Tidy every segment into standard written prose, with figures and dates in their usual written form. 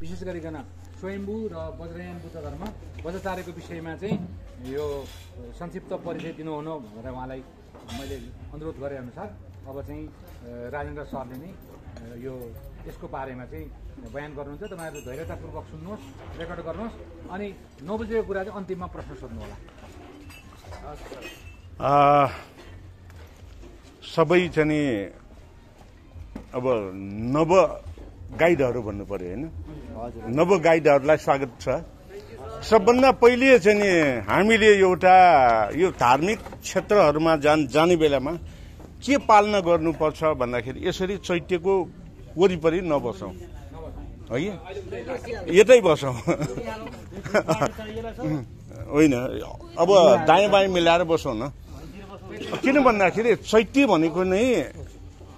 विशेष गरिकन स्वयम्भू र वज्रयान बुद्ध धर्म बज्राचार्यको विषयमा चाहिँ यो संक्षिप्त परिचय दिनुहुन भनेर उहाँलाई मैले अनुरोध गरे अनुसार अब चाहिँ राजेन्द्र सरले नै यो यसको बारेमा चाहिँ बयान गर्नुहुन्छ। तपाईँहरू धैर्यतापूर्वक सुन्नुहोस्, रेकर्ड गर्नुहोस् अनि 9 बजेको कुरा चाहिँ अन्तिममा प्रश्न सोध्नु होला। सबै चाहिँ अब नव गाइडहरू भन्नु पर्यो होइन, नव गाइडहरूलाई स्वागत छ। सबभन्दा पहिले चाहिँ नि हामीले एउटा यो धार्मिक क्षेत्रहरूमा जाने बेलामा के पालना गर्नुपर्छ भन्दाखेरि यसरी चैत्यको वरिपरि नबसौँ है, यतै बसौँ होइन, अब दायाँ बायाँ मिलाएर बसौँ न। किन भन्दाखेरि चैत्य भनेको नै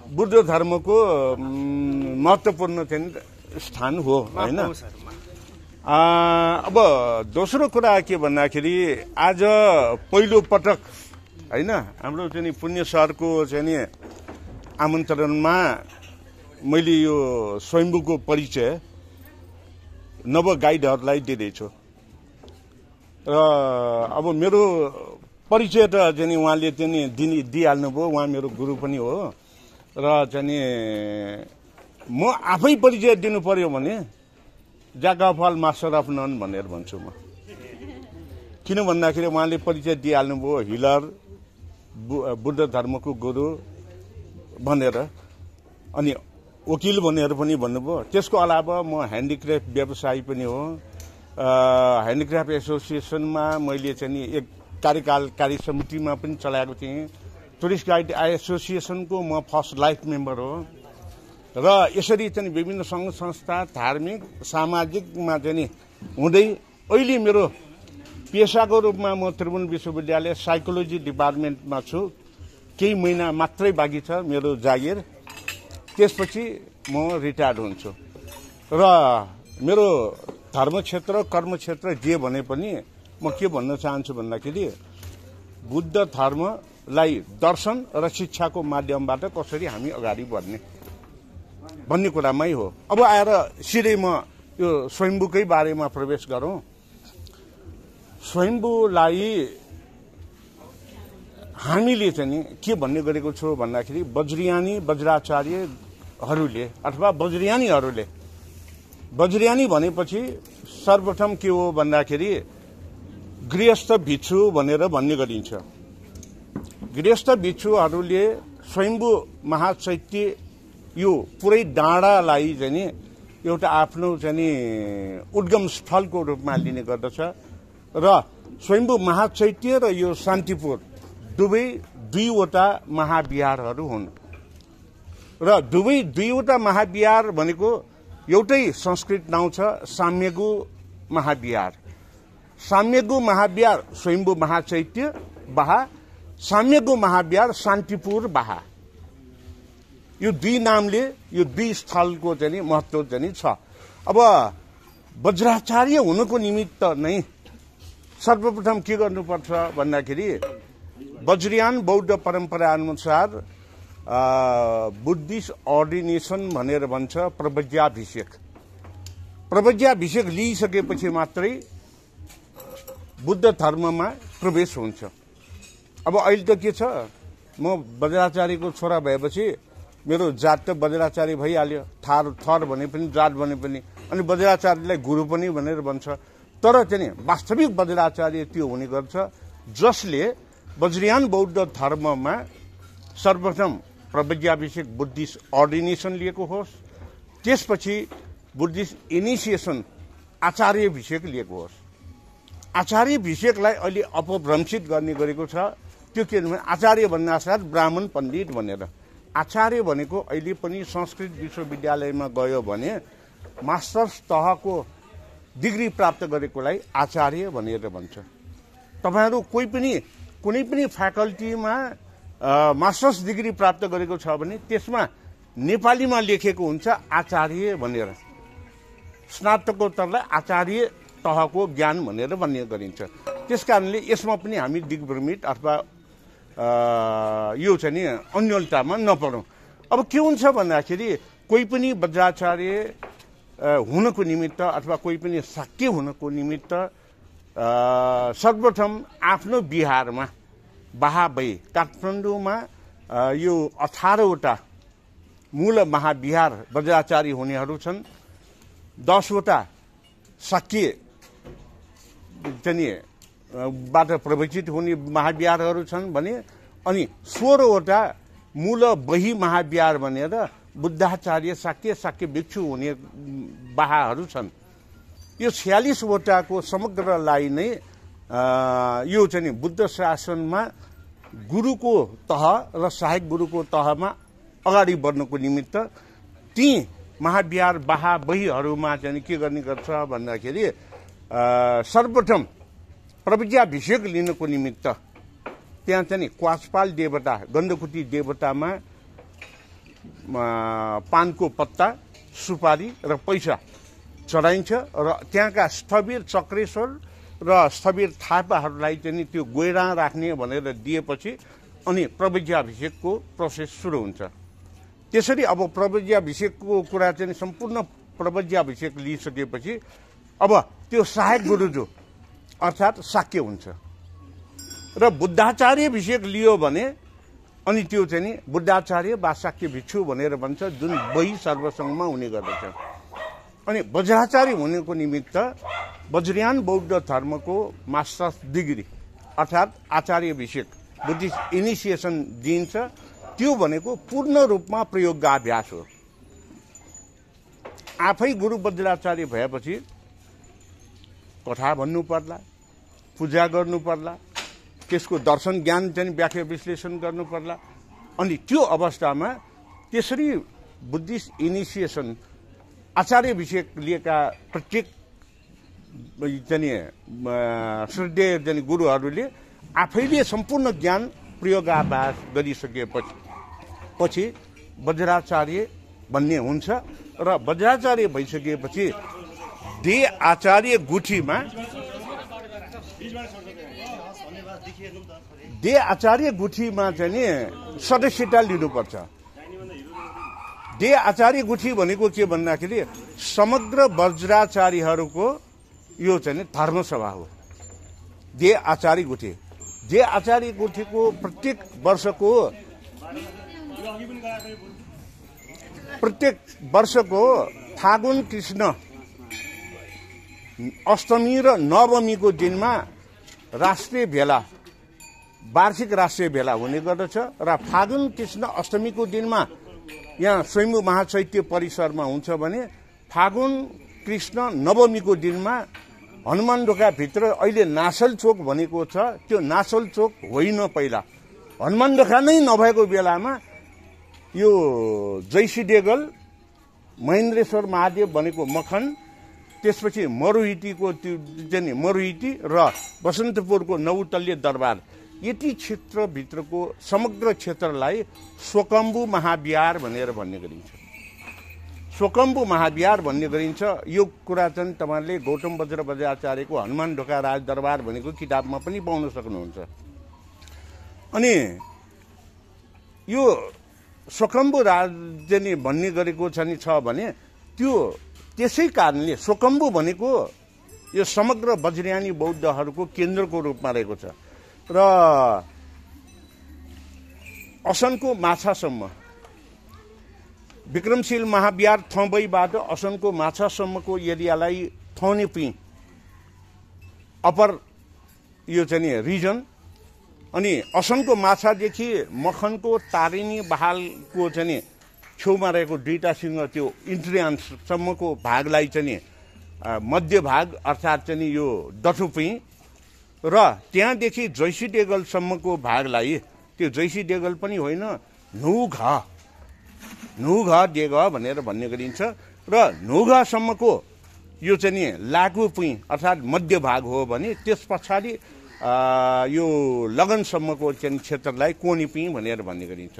बुद्ध धर्मको महत्त्वपूर्ण चाहिँ स्थान हो होइन। अब दोस्रो कुरा के भन्दाखेरि आज पहिलो पटक होइन हाम्रो चाहिँ पुण्य सरको चाहिँ नि आमन्त्रणमा मैले यो स्वयम्भूको परिचय नव गाइडहरूलाई दिँदैछु र अब मेरो परिचय त चाहिँ उहाँले चाहिँ दिइहाल्नुभयो, उहाँ मेरो गुरु पनि हो र चाहिँ म आफै परिचय दिनु पर्यो भने जागाफल मास्टर अफ नन भनेर भन्छु म। किन भन्दाखेरि उहाँले परिचय दिइहाल्नुभयो, हिलर बुद्ध धर्मको गुरु भनेर, अनि वकिल भनेर पनि भन्नुभयो। त्यसको अलावा म ह्यान्डिक्राफ्ट व्यवसायी पनि हो। ह्यान्डिक्राफ्ट एसोसिएसनमा मैले चाहिँ एक कार्य समितिमा पनि चलाएको थिएँ। टुरिस्ट गाइड एसोसिएसनको म फर्स्ट लाइफ मेम्बर हो र यसरी चाहिँ विभिन्न सङ्घ संस्था धार्मिक सामाजिकमा चाहिँ हुँदै अहिले मेरो पेसाको रूपमा म त्रिभुवन विश्वविद्यालय साइकोलोजी डिपार्टमेन्टमा छु। केही महिना मात्रै बाँकी छ मेरो जागिर, त्यसपछि म रिटायर्ड हुन्छु र मेरो धर्मक्षेत्र कर्मक्षेत्र जे भने पनि म के भन्न चाहन्छु भन्दाखेरि बुद्ध धर्मलाई दर्शन र शिक्षाको माध्यमबाट कसरी हामी अगाडि बढ्ने भन्ने कुरामै हो। अब आएर सिधै म यो स्वयम्भूकै बारेमा प्रवेश गरौँ। स्वयम्भूलाई हामीले चाहिँ के भन्ने गरेको छौँ भन्दाखेरि वज्रयानी वज्राचार्यहरूले अथवा वज्रयानी भनेपछि सर्वप्रथम के हो भन्दाखेरि गृहस्थ भिक्षु भनेर भन्ने गरिन्छ। गृहस्थ भिक्षुहरूले स्वयम्भू महाचैत्य यो पुरै डाँडालाई चाहिँ एउटा आफ्नो चाहिँ उद्गम स्थलको रूपमा लिने गर्दछ र स्वयम्भू महाचैत्य र यो शान्तिपुर दुईवटा महाविहारहरू हुन् र दुईवटा महाविहार भनेको एउटै संस्कृत नाउँ छ साम्यगु महाविहार। साम्यगु महाविहार स्वयम्भू महाचैत्य बाहा, साम्यगु महाविहार शान्तिपुर बाहा। यो दुई नामले यो दुई स्थलको चाहिँ महत्व चाहिँ छ। अब वज्राचार्य हुनुको निमित्त नै सर्वप्रथम के गर्नुपर्छ भन्दाखेरि वज्रयान बौद्ध परम्परा अनुसार बुद्धिस्ट अर्डिनेसन भनेर भन्छ प्रवज्याभिषेक। प्रवज्याभिषेक लिइसकेपछि मात्रै बुद्ध धर्ममा प्रवेश हुन्छ। अब अहिले त के छ, म वज्राचार्यको छोरा भएपछि मेरो जात त वज्राचार्य भइहाल्यो, थर भने पनि जात भने पनि, अनि वज्राचार्यलाई गुरु पनि भनेर भन्छ। तर चाहिँ वास्तविक वज्राचार्य त्यो हुने गर्छ जसले वज्रयान बौद्ध धर्ममा सर्वप्रथम प्रवज्याभिषेक बुद्धिस्ट अर्डिनेसन लिएको होस्, त्यसपछि बुद्धिस्ट इनिसिएसन आचार्यभिषेक लिएको होस्। आचार्यभिषेकलाई अहिले अपभ्रंशित गर्ने गरेको छ। त्यो के भने आचार्य भन्नासाथ ब्राह्मण पण्डित भनेर। आचार्य भनेको अहिले पनि संस्कृत विश्वविद्यालयमा गयो भने मास्टर्स तहको डिग्री प्राप्त गरेकोलाई आचार्य भनेर भन्छ। तपाईहरू कुनै पनि फ्याकल्टीमा मास्टर्स डिग्री प्राप्त गरेको छ भने त्यसमा नेपालीमा लेखेको हुन्छ आचार्य भनेर। स्नातकोत्तरलाई आचार्य तहको ज्ञान भनेर भन्ने गरिन्छ। त्यसकारणले यसमा पनि हामी दिग्भ्रमित अथवा यो चाहिँ नि अन्यलतामा नपरौँ। अब के हुन्छ भन्दाखेरि कोही पनि वज्राचार्य हुनको निमित्त अथवा कोही पनि शाक्य हुनको निमित्त सर्वप्रथम आफ्नो बिहारमा बाहा भई काठमाडौँमा यो 18वटा मूल महाविहार वज्राचार्य हुनेहरू छन्, 10वटा शाक्य चाहिँ बाट प्रवचित हुने महाविहारहरू छन् भने अनि 16वटा मूल बही महाविहार भनेर बुद्धाचार्य शाक्य भिक्षु हुने बाहाहरू छन्। यो 46वटाको समग्रलाई नै यो चाहिँ बुद्ध शासनमा गुरुको तह र सहायक गुरुको तहमा अगाडि बढ्नको निमित्त ती महाविहार बाहा बहीहरूमा चाहिँ के गर्ने गर्छ भन्दाखेरि सर्वप्रथम प्रविज्याभिषेक लिनको निमित्त त्यहाँ चाहिँ क्वाचपाल देवता गण्डकुटी देवतामा पानको पत्ता सुपारी र पैसा चढाइन्छ र त्यहाँका स्थवीर चक्रेश्वर र स्थवीर थापाहरूलाई चाहिँ त्यो गोइरा राख्ने भनेर दिएपछि अनि प्रविज्याभिषेकको प्रोसेस सुरु हुन्छ। त्यसरी अब प्रविज्याभिषेकको कुरा चाहिँ सम्पूर्ण प्रविज्याभिषेक लिइसकेपछि अब त्यो सहायक गुरु जो अर्थात् शाक्य हुन्छ र बुद्धाचार्य अभिषेक लियो भने अनि त्यो चाहिँ बुद्धाचार्य वा शाक्य भिक्षु भनेर भन्छ, जुन बही सर्वसङ्गमा हुने गर्दछ। अनि वज्राचार्य हुनेको निमित्त वज्रयान बौद्ध धर्मको मास्टर्स डिग्री अर्थात् आचार्य अभिषेक बुद्धिस्ट इनिसिएसन दिइन्छ। त्यो भनेको पूर्ण रूपमा प्रयोगाभ्यास हो। आफै गुरु वज्राचार्य भएपछि कथा भन्नु पर्ला, पूजा गर्नु पर्ला, त्यसको दर्शन ज्ञान चाहिँ व्याख्या विश्लेषण गर्नु पर्ला। अनि त्यो अवस्थामा त्यसरी बुद्धिस्ट इनिसिएसन आचार्य अभिषेक लिएका प्रत्येक चाहिँ श्रद्धेय चाहिँ गुरुहरूले आफैले सम्पूर्ण ज्ञान प्रयोगाभ्यास गरिसकेपछि वज्राचार्य भन्ने हुन्छ र वज्राचार्य भइसकेपछि दे आचार्य गुठीमा चाहिँ सदस्यता लिनुपर्छ। दे आचार्य गुठी भनेको के भन्दाखेरि समग्र वज्राचार्यहरूको यो चाहिँ धर्मसभा हो। दे आचार्य गुठीको प्रत्येक वर्षको फागुन कृष्ण अष्टमी र नवमीको दिनमा राष्ट्रिय भेला वार्षिक राष्ट्रिय भेला हुने गर्दछ र फागुन कृष्ण अष्टमीको दिनमा यहाँ स्वयम्भू महाचैत्य परिसरमा हुन्छ भने फागुन कृष्ण नवमीको दिनमा हनुमान ढोकाभित्र अहिले नासल चोक भनेको छ, त्यो नासल चोक होइन, पहिला हनुमान ढोका नै नभएको बेलामा यो जैसी डेगल महेन्द्रेश्वर महादेव भनेको मखन, त्यसपछि मरुहिटीको चाहिँ मरुहिटी र बसन्तपुरको नौतल्य दरबार, यति क्षेत्रभित्रको समग्र क्षेत्रलाई स्वकम्बु महाविहार भनेर भन्ने गरिन्छ। स्वकम्बु महाविहार भन्ने गरिन्छ। यो कुरा चाहिँ तपाईँले गौतम वज्र वज्राचार्यको हनुमान ढोका राज दरबार भनेको किताबमा पनि पाउन सक्नुहुन्छ। अनि यो स्वकम्बु राज्य भन्ने गरेको छ भने त्यो त्यसै कारणले स्वकम्बु भनेको यो समग्र वज्रयानी बौद्धहरूको केन्द्रको रूपमा रहेको छ र असनको माछासम्म विक्रमशील महाविहार थौबईबाट असनको माछासम्मको एरियालाई थौनेपी अपर यो चाहिँ रिजन, अनि असनको माछादेखि मखनको तारिणी बहालको चाहिँ छेउमा रहेको दुईटा सिंह त्यो इन्ट्रियान्ससम्मको भागलाई चाहिँ मध्य भाग अर्थात् चाहिँ यो दठुपी र त्यहाँदेखि जैसी डेगलसम्मको भागलाई त्यो जैसी डेगल पनि होइन नुघा डेग भनेर भन्ने गरिन्छ र नुघासम्मको यो चाहिँ लागुपुई अर्थात् मध्य भाग हो भने त्यस पछाडि यो लगनसम्मको चाहिँ क्षेत्रलाई कोनीपी भनेर भन्ने गरिन्छ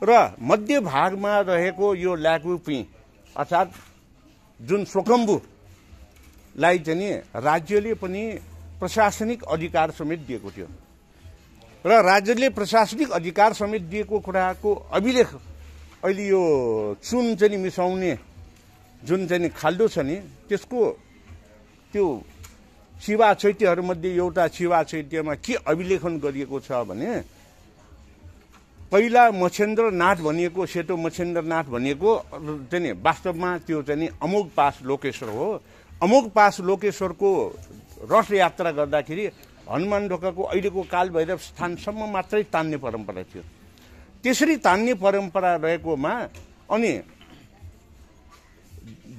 र मध्य भागमा रहेको यो लागुपी अर्थात् जुन स्वकम्बुलाई चाहिँ राज्यले पनि प्रशासनिक अधिकार समेत दिएको थियो र राज्यले प्रशासनिक अधिकार समेत दिएको कुराको अभिलेख अहिले यो चुन चाहिँ मिसाउने जुन चाहिँ खाल्डो छ नि त्यसको त्यो शिवा चैत्यहरूमध्ये एउटा शिवा चैत्यमा के अभिलेखन गरिएको छ भने पहिला मच्छेन्द्रनाथ भनिएको सेतो मच्छेन्द्रनाथ भनिएको चाहिँ वास्तवमा त्यो चाहिँ अमोघ पास लोकेश्वर हो। अमोघ पास लोकेश्वरको रथ यात्रा गर्दाखेरि हनुमान ढोकाको अहिलेको कालभैरव स्थानसम्म मात्रै तान्ने परम्परा थियो। त्यसरी तान्ने परम्परा रहेकोमा अनि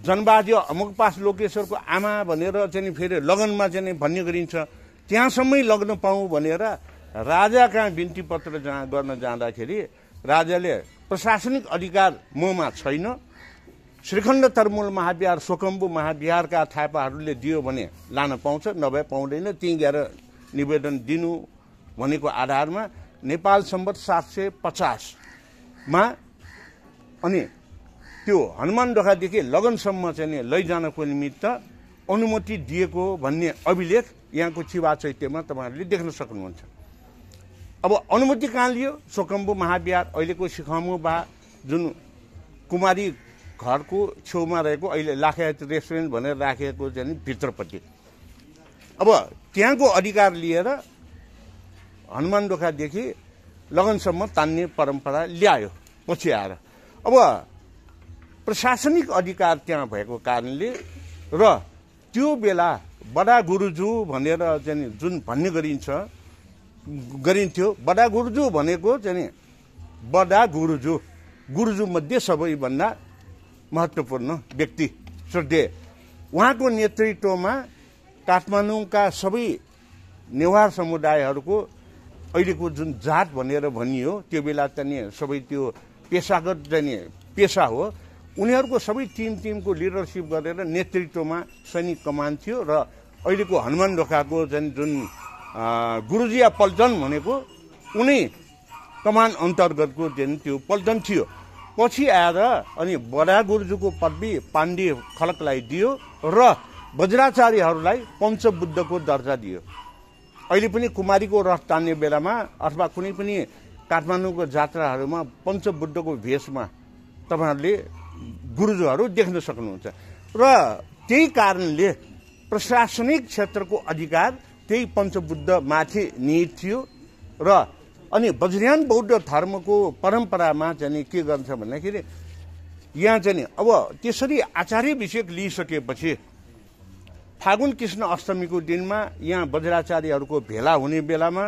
जनवाद्य अमुक पास लोकेश्वरको आमा भनेर चाहिँ फेरि लगनमा चाहिँ भन्ने गरिन्छ। त्यहाँसम्मै लग्न पाऊँ भनेर राजा कहाँ बिन्ती पत्र गर्न जाँदाखेरि राजाले प्रशासनिक अधिकार ममा छैन, श्रीखण्ड तरमुल महाविहार स्वकम्बु महाविहारका थापाहरूले दियो भने लान पाउँछ, नभए पाउँदैन। त्यहीँ गएर निवेदन दिनु भनेको आधारमा नेपाल सम्वत 750 मा अनि त्यो हनुमान ढोकादेखि लगनसम्म चाहिँ लैजानको निमित्त अनुमति दिएको भन्ने अभिलेख यहाँको शिवा चैत्यमा तपाईँहरूले देख्न सक्नुहुन्छ। अब अनुमति कहाँ लियो? स्वकम्बु महाविहार अहिलेको सिखामु बा जुन कुमारी घरको छेउमा रहेको अहिले लाखायत रेस्टुरेन्ट भनेर राखेको चाहिँ भित्रपट्टि। अब त्यहाँको अधिकार लिएर हनुमान ढोकादेखि लगनसम्म तान्ने परम्परा ल्यायो पछि आएर। अब प्रशासनिक अधिकार त्यहाँ भएको कारणले र त्यो बेला बडा गुरुजू भनेर चाहिँ जुन भन्ने गरिन्थ्यो, बडा गुरुजू भनेको चाहिँ बडा गुरुजू मध्ये सबैभन्दा महत्त्वपूर्ण व्यक्ति श्रद्धेय, उहाँको नेतृत्वमा काठमाडौँका सबै नेवार समुदायहरूको अहिलेको जुन जात भनेर भनियो त्यो बेला चाहिँ सबै त्यो पेसागत चाहिँ पेसा हो, उनीहरूको सबै टिमको लिडरसिप गरेर नेतृत्वमा सैनिक कमान थियो र अहिलेको हनुमान ढोकाको जुन गुरुजिया पल्टन भनेको उनी कमान अन्तर्गतको जुन त्यो पल्टन थियो। पछि आएर अनि बडा गुरुजुको पदवी पाण्डे खलकलाई दियो र वज्राचार्यहरूलाई पञ्चबुद्धको दर्जा दियो। अहिले पनि कुमारीको रथ तान्ने बेलामा अथवा कुनै पनि काठमाडौँको जात्राहरूमा पञ्चबुद्धको भेषमा तपाईँहरूले गुरुजुहरू देख्न सक्नुहुन्छ। र त्यही कारणले प्रशासनिक क्षेत्रको अधिकार त्यही पञ्चबुद्ध माथि निहित थियो। र अनि वज्रयान बौद्ध धर्मको परम्परामा चाहिँ के गर्छ भन्दाखेरि यहाँ चाहिँ अब त्यसरी आचार्याभिषेक लिइसकेपछि फागुन कृष्ण अष्टमीको दिनमा यहाँ वज्राचार्यहरूको भेला हुने बेलामा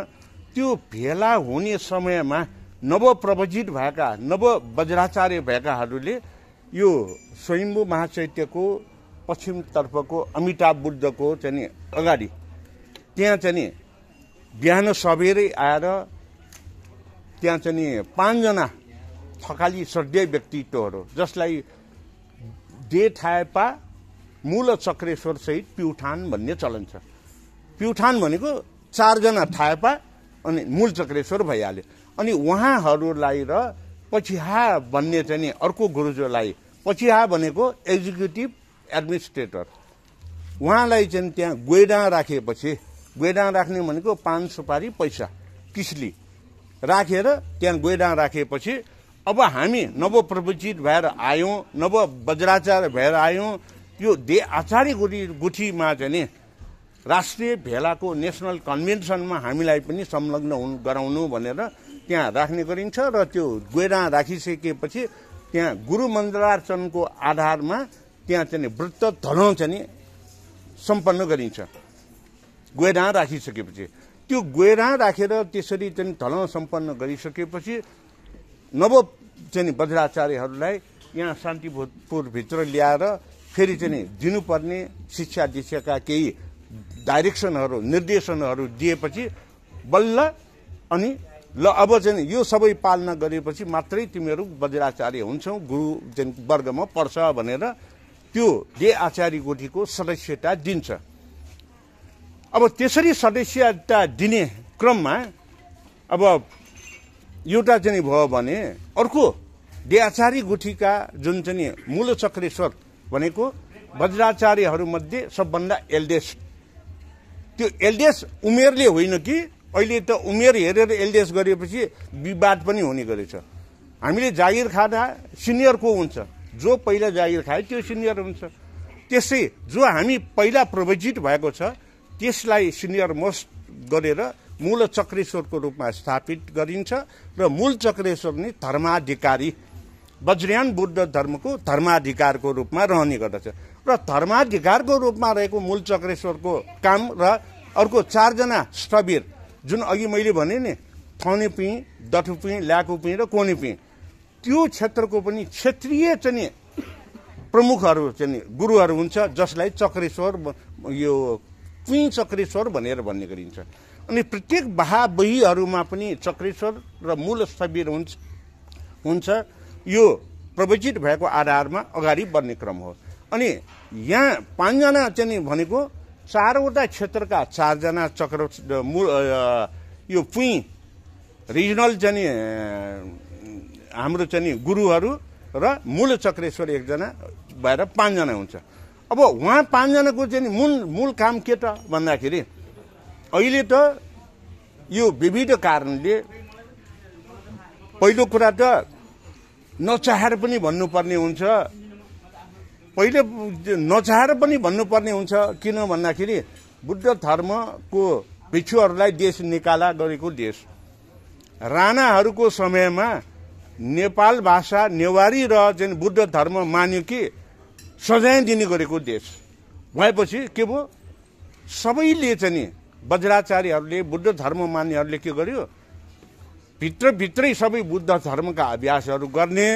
त्यो भेला हुने समयमा नवप्रवजित भएका नव वज्राचार्य भएकाहरूले यो स्वयम्भू महाचैत्यको पश्चिमतर्फको अमिताभ बुद्धको चाहिँ अगाडि त्यहाँ चाहिँ बिहान सबेरै आएर त्यहाँ चाहिँ 5 जना थकाली श्रद्धेय व्यक्तित्वहरू जसलाई दे थायपा मूल चक्रेश्वर सहित प्युठान भन्ने चलन छ। प्युठान भनेको 4 जना थायपा अनि मूल चक्रेश्वर भइहाल्यो। अनि उहाँहरूलाई र पछिहा भन्ने चाहिँ अर्को गुरुजूलाई, पछिहा भनेको एक्जिक्युटिभ एडमिनिस्ट्रेटर, उहाँलाई चाहिँ त्यहाँ गोइडा राखेपछि, गोइडा राख्ने भनेको पान सुपारी पैसा किस्ली राखेर त्यहाँ गोइडा राखेपछि अब हामी नवप्रवचित भएर आयौँ, नव वज्राचार्य भएर आयौँ। यो दे आचार्य गुठीमा चाहिँ राष्ट्रिय भेलाको नेसनल कन्भेन्सनमा हामीलाई पनि संलग्न गराउनु भनेर त्यहाँ राख्ने गरिन्छ। र त्यो गोइडा राखिसकेपछि त्यहाँ गुरु मन्त्रार्चनको आधारमा त्यहाँ चाहिँ व्रत धर्म चाहिँ सम्पन्न गरिन्छ। गोइडा राखिसकेपछि त्यो गोइडा राखेर त्यसरी चाहिँ धर्म सम्पन्न गरिसकेपछि नव चाहिँ वज्राचार्यहरूलाई यहाँ शान्तिपुरभित्र ल्याएर फेरि चाहिँ दिनुपर्ने शिक्षा दीक्षाका केही डाइरेक्सनहरू निर्देशनहरू दिएपछि बल्ल अनि ल अब चाहिँ यो सबै पालना गरेपछि मात्रै तिमीहरू वज्राचार्य हुन्छौ, गुरु चाहिँ वर्गमा पर्छ भनेर त्यो दे आचार्य गुठीको सदस्यता दिन्छ। अब त्यसरी सदस्यता दिने क्रममा अब एउटा चाहिँ भयो भने अर्को दे आचार्य गुठीका जुन चाहिँ मूल चक्रेश्वर भनेको वज्राचार्यहरूमध्ये सबभन्दा एल्डेस्ट, त्यो एल्डेस्ट उमेरले होइन कि अहिले त उमेर हेरेर एल्डेस गरेपछि विवाद पनि हुने गरेछ। हामीले जागिर खाँदा सिनियर को हुन्छ, जो पहिला जागिर खायो त्यो सिनियर हुन्छ। त्यसै जो हामी पहिला प्रवजित भएको छ त्यसलाई सिनियर मोस्ट गरेर मूल चक्रेश्वरको रूपमा स्थापित गरिन्छ र मूल चक्रेश्वर नै धर्माधिकारी वज्रयान बुद्ध धर्मको धर्माधिकारको रूपमा रहने गर्दछ र धर्माधिकारको रूपमा रहेको मूल चक्रेश्वरको काम र अर्को 4 जना स्थवीर जुन अघि मैले भने नि थनेपी, दठुपी, ल्याकुपी र कोनेपी त्यो क्षेत्रको पनि क्षेत्रीय चाहिँ प्रमुखहरू चाहिँ गुरुहरू हुन्छ जसलाई चक्रेश्वर यो पुई चक्रेश्वर भनेर भन्ने गरिन्छ। अनि प्रत्येक बहाबहीहरूमा पनि चक्रेश्वर र मूल स्थवीर हुन्छ। यो प्रवचित भएको आधारमा अगाडि बढ्ने क्रम हो। अनि यहाँ 5 जना चाहिँ भनेको 4वटा क्षेत्रका 4 जना चक्र यो पुई रिजनल चाहिँ हाम्रो चाहिँ गुरुहरू र मूल चक्रेश्वर 1 जना भएर 5 जना हुन्छ। अब उहाँ 5 जनाको चाहिँ मूल काम के त भन्दाखेरि अहिले त यो विविध कारणले पहिलो कुरा त नचाहेर पनि भन्नुपर्ने हुन्छ। पहिले नचाहेर पनि भन्नुपर्ने हुन्छ किन भन्दाखेरि बुद्ध धर्मको भिक्षुहरूलाई देश निकाला गरेको देश राणाहरूको समयमा नेपाल भाषा नेवारी र चाहिँ बुद्ध धर्म मान्यो कि सजाय दिने गरेको देश भएपछि के भयो सबैले चाहिँ वज्राचार्यहरूले बुद्ध धर्म मान्नेहरूले के गर्यो भित्रभित्रै सबै बुद्ध धर्मका अभ्यासहरू गर्ने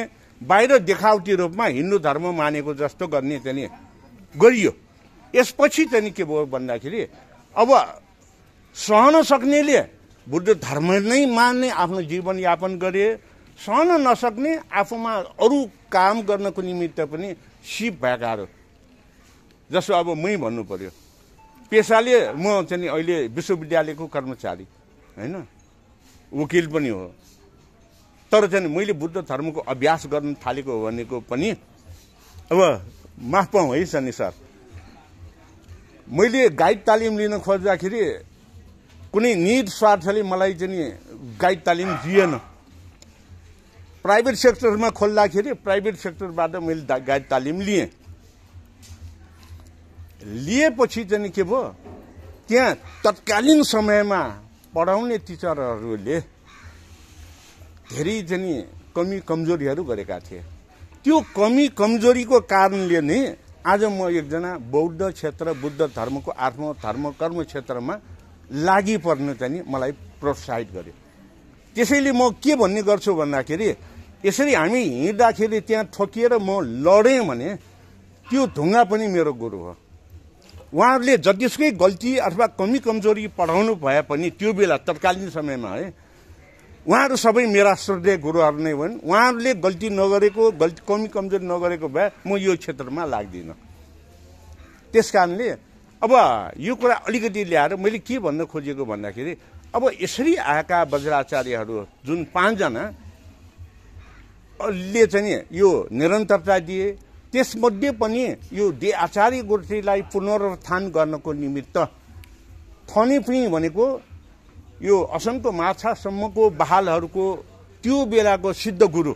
बाहिर देखावटी रूपमा हिन्दू धर्म मानेको जस्तो गर्ने चाहिँ गरियो। यसपछि चाहिँ के भयो भन्दाखेरि अब सहन सक्नेले बुद्ध धर्म नै मान्ने आफ्नो जीवनयापन गरे, सहन नसक्ने आफूमा अरू काम गर्नको निमित्त पनि सिप भएकाहरू जसो अब मै भन्नु पर्यो पेसाले म चाहिँ अहिले विश्वविद्यालयको कर्मचारी हैन वकिल पनि हो तर चाहिँ मैले बुद्ध धर्मको अभ्यास गर्न थालेको भनेको पनि अब माफ पाऊँ है सनी सर मैले गाइड तालिम लिन खोज्दाखेरि कुनै निज स्वार्थले मलाई चाहिँ गाइड तालिम दिएन। प्राइभेट सेक्टरमा खोल्दाखेरि प्राइभेट सेक्टरबाट मैले गाइड तालिम लिएपछि चाहिँ के भयो त्यहाँ तत्कालीन समयमा पढाउने टिचरहरूले धेरै चाहिँ कमी कमजोरीहरू गरेका थिए। त्यो कमी कमजोरीको कारणले नै आज म एकजना बौद्ध क्षेत्र बुद्ध धर्मको आत्म धर्म कर्म क्षेत्रमा लागि पर्न चाहिँ मलाई प्रोत्साहित गर्यो। त्यसैले म के भन्ने गर्छु भन्दाखेरि यसरी हामी हिँड्दाखेरि त्यहाँ ठोकिएर म लडेँ भने त्यो ढुङ्गा पनि मेरो गुरु हो। उहाँहरूले जतिसुकै गल्ती अथवा कमी कमजोरी पढाउनु भए पनि त्यो बेला तत्कालीन समयमा है उहाँहरू सबै मेरा श्रद्धेय गुरुहरू नै हुन्। उहाँहरूले गल्ती नगरेको कमी कमजोरी नगरेको भए म यो क्षेत्रमा लाग्दिनँ। त्यसकारणले अब यो कुरा अलिकति ल्याएर मैले के भन्न खोजेको भन्दाखेरि अब यसरी आएका वज्राचार्यहरू जुन 5 जनाले चाहिँ यो निरन्तरता दिए त्यसमध्ये पनि यो दे आचार्य गोष्ठीलाई पुनरुत्थान गर्नको निमित्त थनेपी भनेको यो असंख्य माछासम्मको बहालहरूको त्यो बेलाको सिद्ध गुरु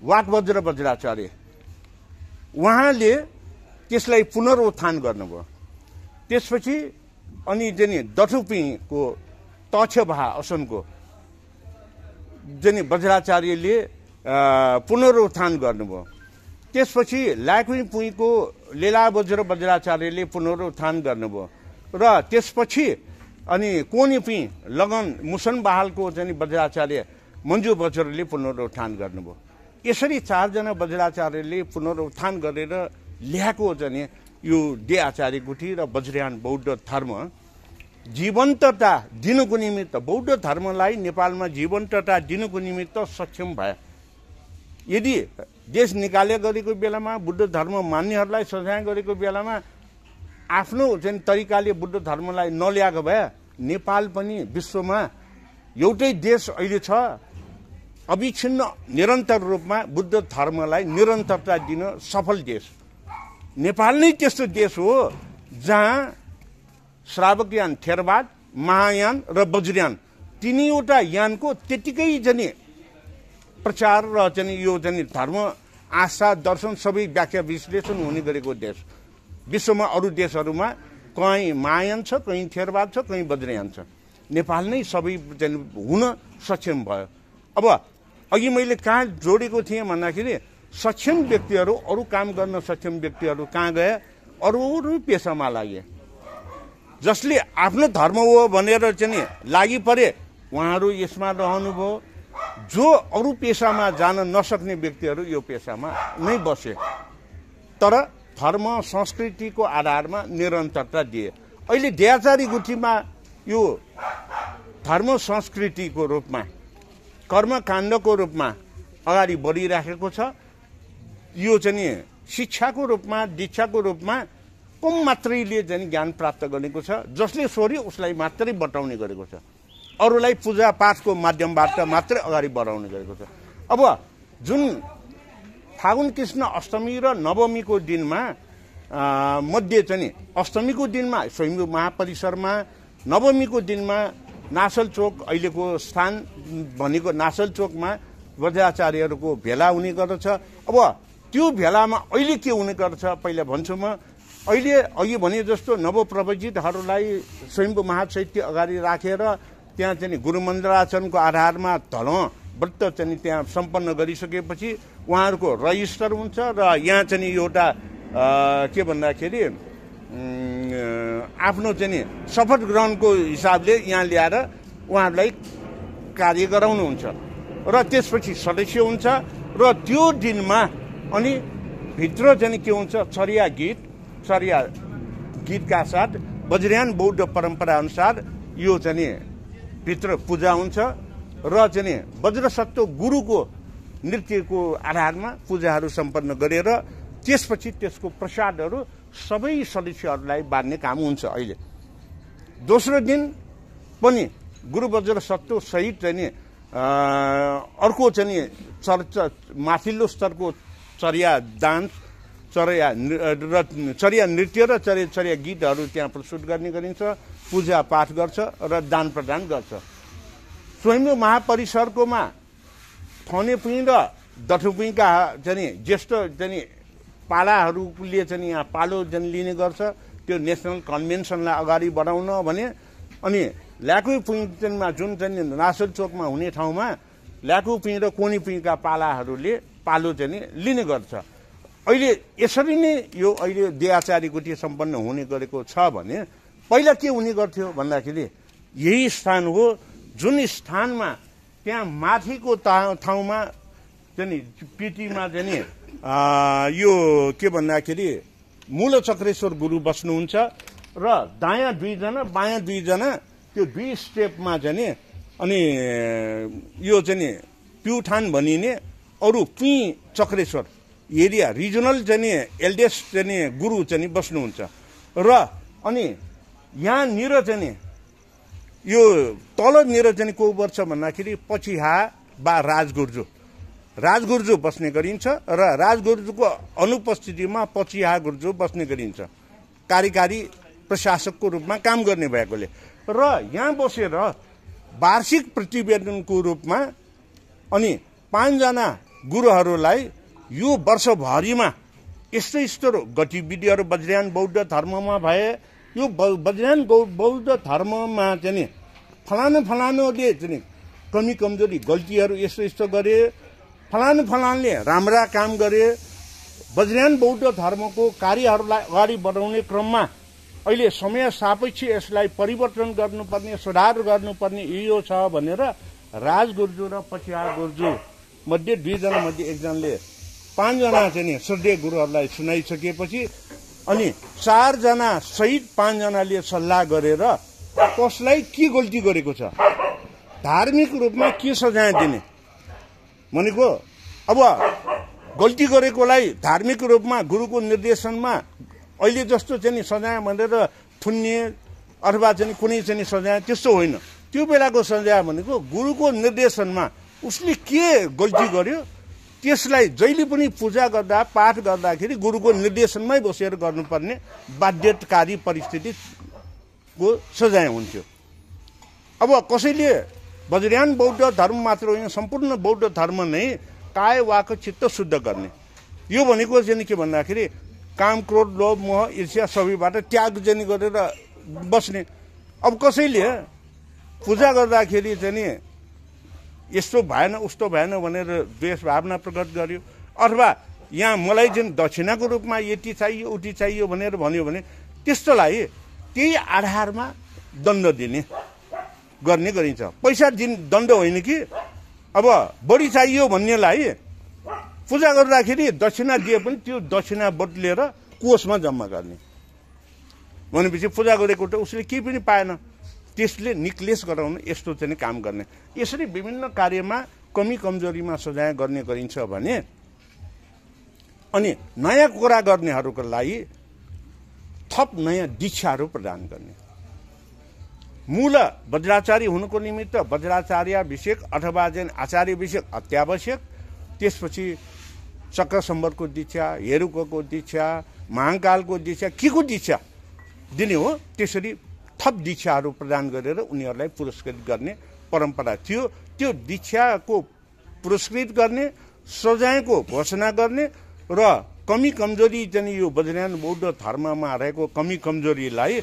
वाकवज्र वज्राचार्य उहाँले त्यसलाई पुनरुत्थान गर्नुभयो। त्यसपछि अनि चाहिँ दठुपीको तक्षभा असनको चाहिँ वज्राचार्यले पुनरुत्थान गर्नुभयो। त्यसपछि लाकुपुईको लेलावज्र वज्राचार्यले पुनरुत्थान गर्नुभयो र त्यसपछि अनि कोनिपी लगन मुसन बहालको चाहिँ वज्राचार्य मञ्जु वज्रले पुनरुत्थान गर्नुभयो। यसरी 4 जना वज्राचार्यले पुनरुत्थान गरेर ल्याएको चाहिँ यो दे आचार्य गुठी र वज्रयान बौद्ध धर्म जीवन्तता दिनको निमित्त बौद्ध धर्मलाई नेपालमा जीवन्तता दिनको निमित्त सक्षम भए। यदि देश निकाले गरेको बेलामा बुद्ध धर्म मान्नेहरूलाई सजाय गरेको बेलामा आफ्नो चाहिँ तरिकाले बुद्ध धर्मलाई नल्याएको भए नेपाल पनि विश्वमा एउटै देश अहिले छ अविच्छिन्न निरन्तर रूपमा बुद्ध धर्मलाई निरन्तरता दिन सफल देश। नेपाल नै त्यस्तो देश हो जहाँ श्रावकयान थेरवाद महायान र वज्रयान तिनैवटा यानको त्यतिकै चाहिँ प्रचार र चाहिँ यो चाहिँ धर्म आस्था दर्शन सबै व्याख्या विश्लेषण हुने गरेको देश। विश्वमा अरू देशहरूमा कहीँ महायान छ, कहीँ थेरवाद छ, कहीँ वज्रयान छ। नेपाल नै सबै हुन सक्षम भयो। अब अघि मैले कहाँ जोडेको थिएँ भन्दाखेरि सक्षम व्यक्तिहरू, अरू काम गर्न सक्षम व्यक्तिहरू कहाँ गए? अरू पेसामा लागे। जसले आफ्नो धर्म हो भनेर चाहिँ लागि परे उहाँहरू यसमा रहनुभयो। जो अरू पेसामा जान नसक्ने व्यक्तिहरू यो पेसामा नै बसे, तर धर्म संस्कृतिको आधारमा निरन्तरता दिए। अहिले द्याचारी गुठीमा यो धर्म संस्कृतिको रूपमा, कर्मकाण्डको रूपमा अगाडि बढिराखेको छ। यो चाहिँ शिक्षाको रूपमा, दीक्षाको रूपमा कम मात्रैले चाहिँ ज्ञान प्राप्त गरेको छ। जसले सोर्यो उसलाई मात्रै बताउने गरेको छ, अरूलाई पूजा पाठको माध्यमबाट मात्रै अगाडि बढाउने गरेको छ। अब जुन फागुन कृष्ण अष्टमी र नवमीको दिनमा मध्ये चाहिँ अष्टमीको दिनमा स्वयम्भू महापरिसरमा, नवमीको दिनमा नासल चोक, अहिलेको स्थान भनेको नासल चोकमा वज्राचार्यहरूको भेला हुने गर्दछ। अब त्यो भेलामा अहिले के हुने गर्दछ पहिला भन्छु म। अहिले अघि भने जस्तो नवप्रवजितहरूलाई स्वयम्भू महाचैत्य अगाडि राखेर त्यहाँ चाहिँ गुरु मन्त्राचरणको आधारमा धर्म व्रत चाहिँ त्यहाँ सम्पन्न गरिसकेपछि उहाँहरूको रजिस्टर हुन्छ र यहाँ चाहिँ एउटा के भन्दाखेरि आफ्नो चाहिँ शपथ ग्रहणको हिसाबले यहाँ ल्याएर उहाँहरूलाई कार्य गराउनुहुन्छ र त्यसपछि सदस्य हुन्छ। र त्यो दिनमा अनि भित्र चाहिँ के हुन्छ, चर्या गीतका साथ वज्रयान बौद्ध परम्परा अनुसार यो चाहिँ भित्र पूजा हुन्छ र चाहिँ वज्रसत्व गुरुको नृत्यको आधारमा पूजाहरू सम्पन्न गरेर त्यसपछि त्यसको प्रसादहरू सबै सदस्यहरूलाई बाँड्ने काम हुन्छ। अहिले दोस्रो दिन पनि गुरु वज्रसत्व सहित चाहिँ अर्को चाहिँ माथिल्लो स्तरको चर्या डान्स, चर्या नृत्य र चर्या गीतहरू त्यहाँ प्रस्तुत गर्ने गरिन्छ। पूजा पाठ गर्छ र दान प्रदान गर्छ। स्वयम्भू महापरिसरकोमा थनेपुई र दठुपुईका चाहिँ ज्येष्ठ चाहिँ पालाहरूले चाहिँ यहाँ पालो चाहिँ लिने गर्छ। त्यो नेसनल कन्भेन्सनलाई अगाडि बढाउन भने। अनि ल्याकुपुईमा जुन चाहिँ नासल चोकमा हुने ठाउँमा ल्याकुपुई र कोनीपुईका पालाहरूले पालो चाहिँ लिने गर्छ। अहिले यसरी नै यो अहिले द्याचारी गुठी सम्पन्न हुने गरेको छ भने पहिला के हुने गर्थ्यो भन्दाखेरि यही स्थान हो जुन स्थानमा त्यहाँ माथिको ठाउँमा चाहिँ पिटीमा चाहिँ यो के भन्दाखेरि मूल चक्रेश्वर गुरु बस्नुहुन्छ र दायाँ दुईजना बायाँ दुईजना त्यो दुई स्टेपमा चाहिँ अनि यो चाहिँ प्युठान भनिने अरू पुई चक्रेश्वर एरिया रिजनल चाहिँ एल्डेस्ट चाहिँ गुरु चाहिँ बस्नुहुन्छ र अनि यहाँनिर चाहिँ यो तलनिर चाहिँ को वर्ष भन्दाखेरि पछिहा बा राजगुर्जु बस्ने गरिन्छ र राजगुर्जुको अनुपस्थितिमा पछिहा गुर्जु बस्ने गरिन्छ, कार्यकारी प्रशासकको रूपमा काम गर्ने भएकोले। र यहाँ बसेर वार्षिक प्रतिवेदनको रूपमा अनि 5 जना गुरुहरूलाई यो वर्षभरिमा यस्तो यस्तो गतिविधिहरू वज्रयान बौद्ध धर्ममा भए, यो वज्रयान बौद्ध धर्ममा चाहिँ फलानुले चाहिँ कमी कमजोरी गल्तीहरू यस्तो यस्तो गरे, फलानुले राम्रा काम गरे। वज्रयान बौद्ध धर्मको कार्यहरूलाई अगाडि बढाउने क्रममा अहिले समय सापेक्ष यसलाई परिवर्तन गर्नुपर्ने, सुधार गर्नुपर्ने यो छ भनेर राजगुर्जु र पछिहा गुर्जु मध्ये 2 जना मध्ये 1 जनाले 5 जना चाहिँ श्रद्धेय गुरुहरूलाई सुनाइसकेपछि अनि 4 जना सहित 5 जनाले सल्लाह गरेर कसलाई के गल्ती गरेको छ, धार्मिक रूपमा के सजाय दिने भनेको। अब गल्ती गरेकोलाई धार्मिक रूपमा गुरुको निर्देशनमा अहिले जस्तो चाहिँ सजाय भनेर थुन्ने अथवा चाहिँ कुनै चाहिँ सजाय त्यस्तो होइन। त्यो बेलाको सजाय भनेको गुरुको निर्देशनमा उसले के गल्ती गर्यो त्यसलाई जहिले पनि पूजा गर्दा पाठ गर्दाखेरि गुरुको निर्देशनमै बसेर गर्नुपर्ने बाध्यताकारी परिस्थितिको सजाय हुन्थ्यो। अब कसैले वज्रयान बौद्ध धर्म मात्र होइन, सम्पूर्ण बौद्ध धर्म नै काय वाक चित्त शुद्ध गर्ने, यो भनेको चाहिँ के भन्दाखेरि काम, क्रोध, लोभ, मोह, ईर्ष्या सबैबाट त्याग चाहिँ गरेर बस्ने। अब कसैले पूजा गर्दाखेरि चाहिँ नि यस्तो भएन उस्तो भएन भनेर द्वेष भावना प्रकट गर्यो, अथवा यहाँ मलाई चाहिँ दक्षिणाको रूपमा यति चाहियो उति चाहियो भनेर भन्यो भने त्यस्तोलाई त्यही आधारमा दण्ड दिने गर्ने गरिन्छ। पैसा दण्ड होइन कि अब बढी चाहियो भन्नेलाई पूजा गर्दाखेरि दक्षिणा दिए पनि त्यो दक्षिणा बदलेर कोषमा जम्मा गर्ने भनेपछि पूजा गरेको त उसले केही पनि पाएन, त्यसले निक्लेश गराउन यस्तो चाहिँ काम गर्ने। यसरी विभिन्न कार्यमा कमी कमजोरीमा सजाय गर्ने गरिन्छ भने अनि नयाँ कुरा गर्नेहरूको लागि थप नयाँ दीक्षाहरू प्रदान गर्ने। मूल वज्राचार्य हुनुको निमित्त वज्राचार्याभिषेक अथवा चाहिँ आचार्याभिषेक अत्यावश्यक, त्यसपछि चक्रसम्बरको दीक्षा, हेरुकको दीक्षा, महाकालको दीक्षा, के को दीक्षा दिने हो। त्यसरी थप दीक्षाहरू प्रदान गरेर उनीहरूलाई पुरस्कृत गर्ने परम्परा थियो। त्यो दीक्षाको पुरस्कृत गर्ने, सजायको घोषणा गर्ने र कमी कमजोरी चाहिँ यो वज्रयान बौद्ध धर्ममा रहेको कमी कमजोरीलाई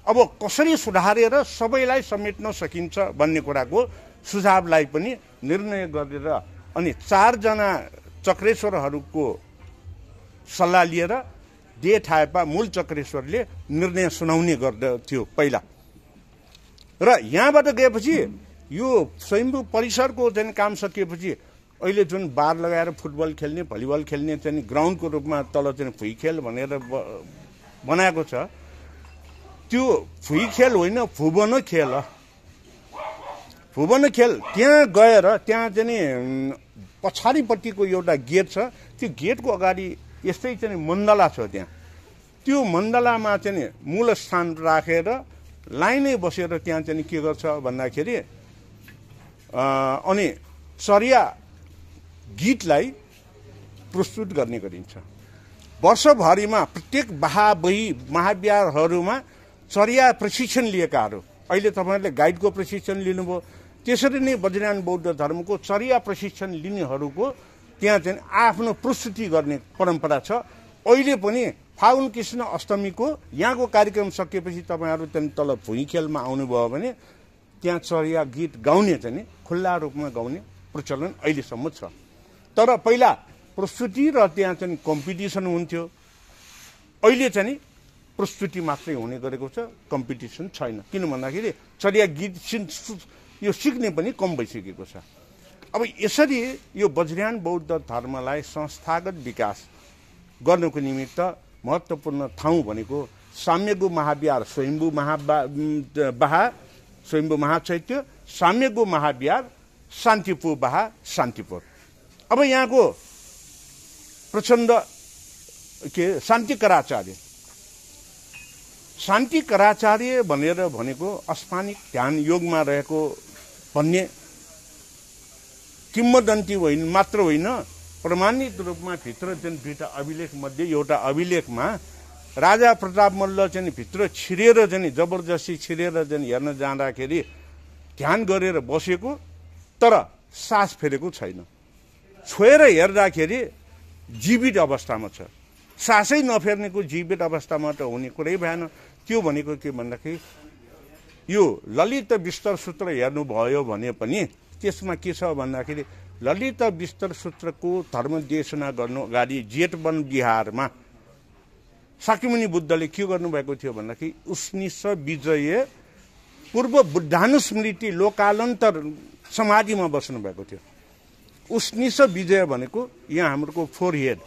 अब कसरी सुधारेर सबैलाई समेट्न सकिन्छ भन्ने कुराको सुझावलाई पनि निर्णय गरेर अनि 4 जना चक्रेश्वरहरूको सल्लाह लिएर दे थाएपा मूल चक्रेश्वरले निर्णय सुनाउने गर्दथ्यो पहिला। र यहाँबाट गएपछि यो स्वयम्भू परिसरको चाहिँ काम सकिएपछि अहिले जुन बार लगाएर फुटबल खेल्ने, भलिबल खेल्ने चाहिँ ग्राउन्डको रूपमा तल चाहिँ फुई खेल भनेर बनाएको छ, त्यो फुई खेल होइन, फुबन खेल। फुबन खेल त्यहाँ गएर त्यहाँ चाहिँ पछाडिपट्टिको एउटा गेट छ, त्यो गेटको अगाडि यस्तै चाहिँ मण्डला छ। त्यहाँ त्यो मण्डलामा चाहिँ मूल स्थान राखेर लाइनै बसेर त्यहाँ चाहिँ के गर्छ भन्दाखेरि अनि चर्या गीतलाई प्रस्तुत गर्ने गरिन्छ। वर्षभरिमा प्रत्येक बही महाविहारहरूमा चर्या प्रशिक्षण लिएकाहरू, अहिले तपाईँहरूले गाइडको प्रशिक्षण लिनुभयो, त्यसरी नै वज्रयान बौद्ध धर्मको चर्या प्रशिक्षण लिनेहरूको त्यहाँ चाहिँ आफ्नो प्रस्तुति गर्ने परम्परा छ। अहिले पनि फागुन कृष्ण अष्टमीको यहाँको कार्यक्रम सकिएपछि तपाईँहरू त्यहाँ तल भुइँ खेलमा आउनुभयो भने त्यहाँ चर्या गीत गाउने चाहिँ खुल्ला रूपमा गाउने प्रचलन अहिलेसम्म छ। तर पहिला प्रस्तुति र त्यहाँ चाहिँ कम्पिटिसन हुन्थ्यो, अहिले चाहिँ प्रस्तुति मात्रै हुने गरेको छ, कम्पिटिसन छैन। किन भन्दाखेरि चर्या गीत यो सिक्ने पनि कम भइसकेको छ। अब यसरी यो वज्रयान बौद्ध धर्मलाई संस्थागत विकास गर्नको निमित्त महत्त्वपूर्ण ठाउँ भनेको साम्यगु महाविहार, स्वयम्भू महाचैत्य, साम्यगु महाविहार, शान्तिपुर बाहा, शान्तिपुर। अब यहाँको प्रचण्ड शान्ति कराचार्य भनेर भनेको अस्मानिक ध्यान योगमा रहेको भन्ने किम्वदन्ती होइन मात्र होइन, प्रमाणित रूपमा भित्र जुन दुईटा अभिलेख मध्ये एउटा अभिलेखमा राजा प्रताप मल्ल चाहिँ भित्र छिरेर चाहिँ जबरजस्ती छिरेर चाहिँ हेर्न जाँदाखेरि ध्यान गरेर बसेको तर सास फेरेको छैन, छोएर हेर्दाखेरि जीवित अवस्थामा छ। सासै नफेर्नेको जीवित अवस्थामा त हुने कुरै भएन। त्यो भनेको के भन्दाखेरि यो ललित विस्तर सूत्र हेर्नुभयो भने पनि त्यसमा के छ भन्दाखेरि ललित विस्तर सूत्रको धर्म देशना गर्नु अगाडि जेठवन बिहारमा शाक्यमुनि बुद्धले के गर्नुभएको थियो भन्दाखेरि उष्णिस विजय पूर्व बुद्धानुस्मृति लोकालन्तर समाधिमा बस्नुभएको थियो। उष्णिस विजय भनेको यहाँ हाम्रो फोर हेड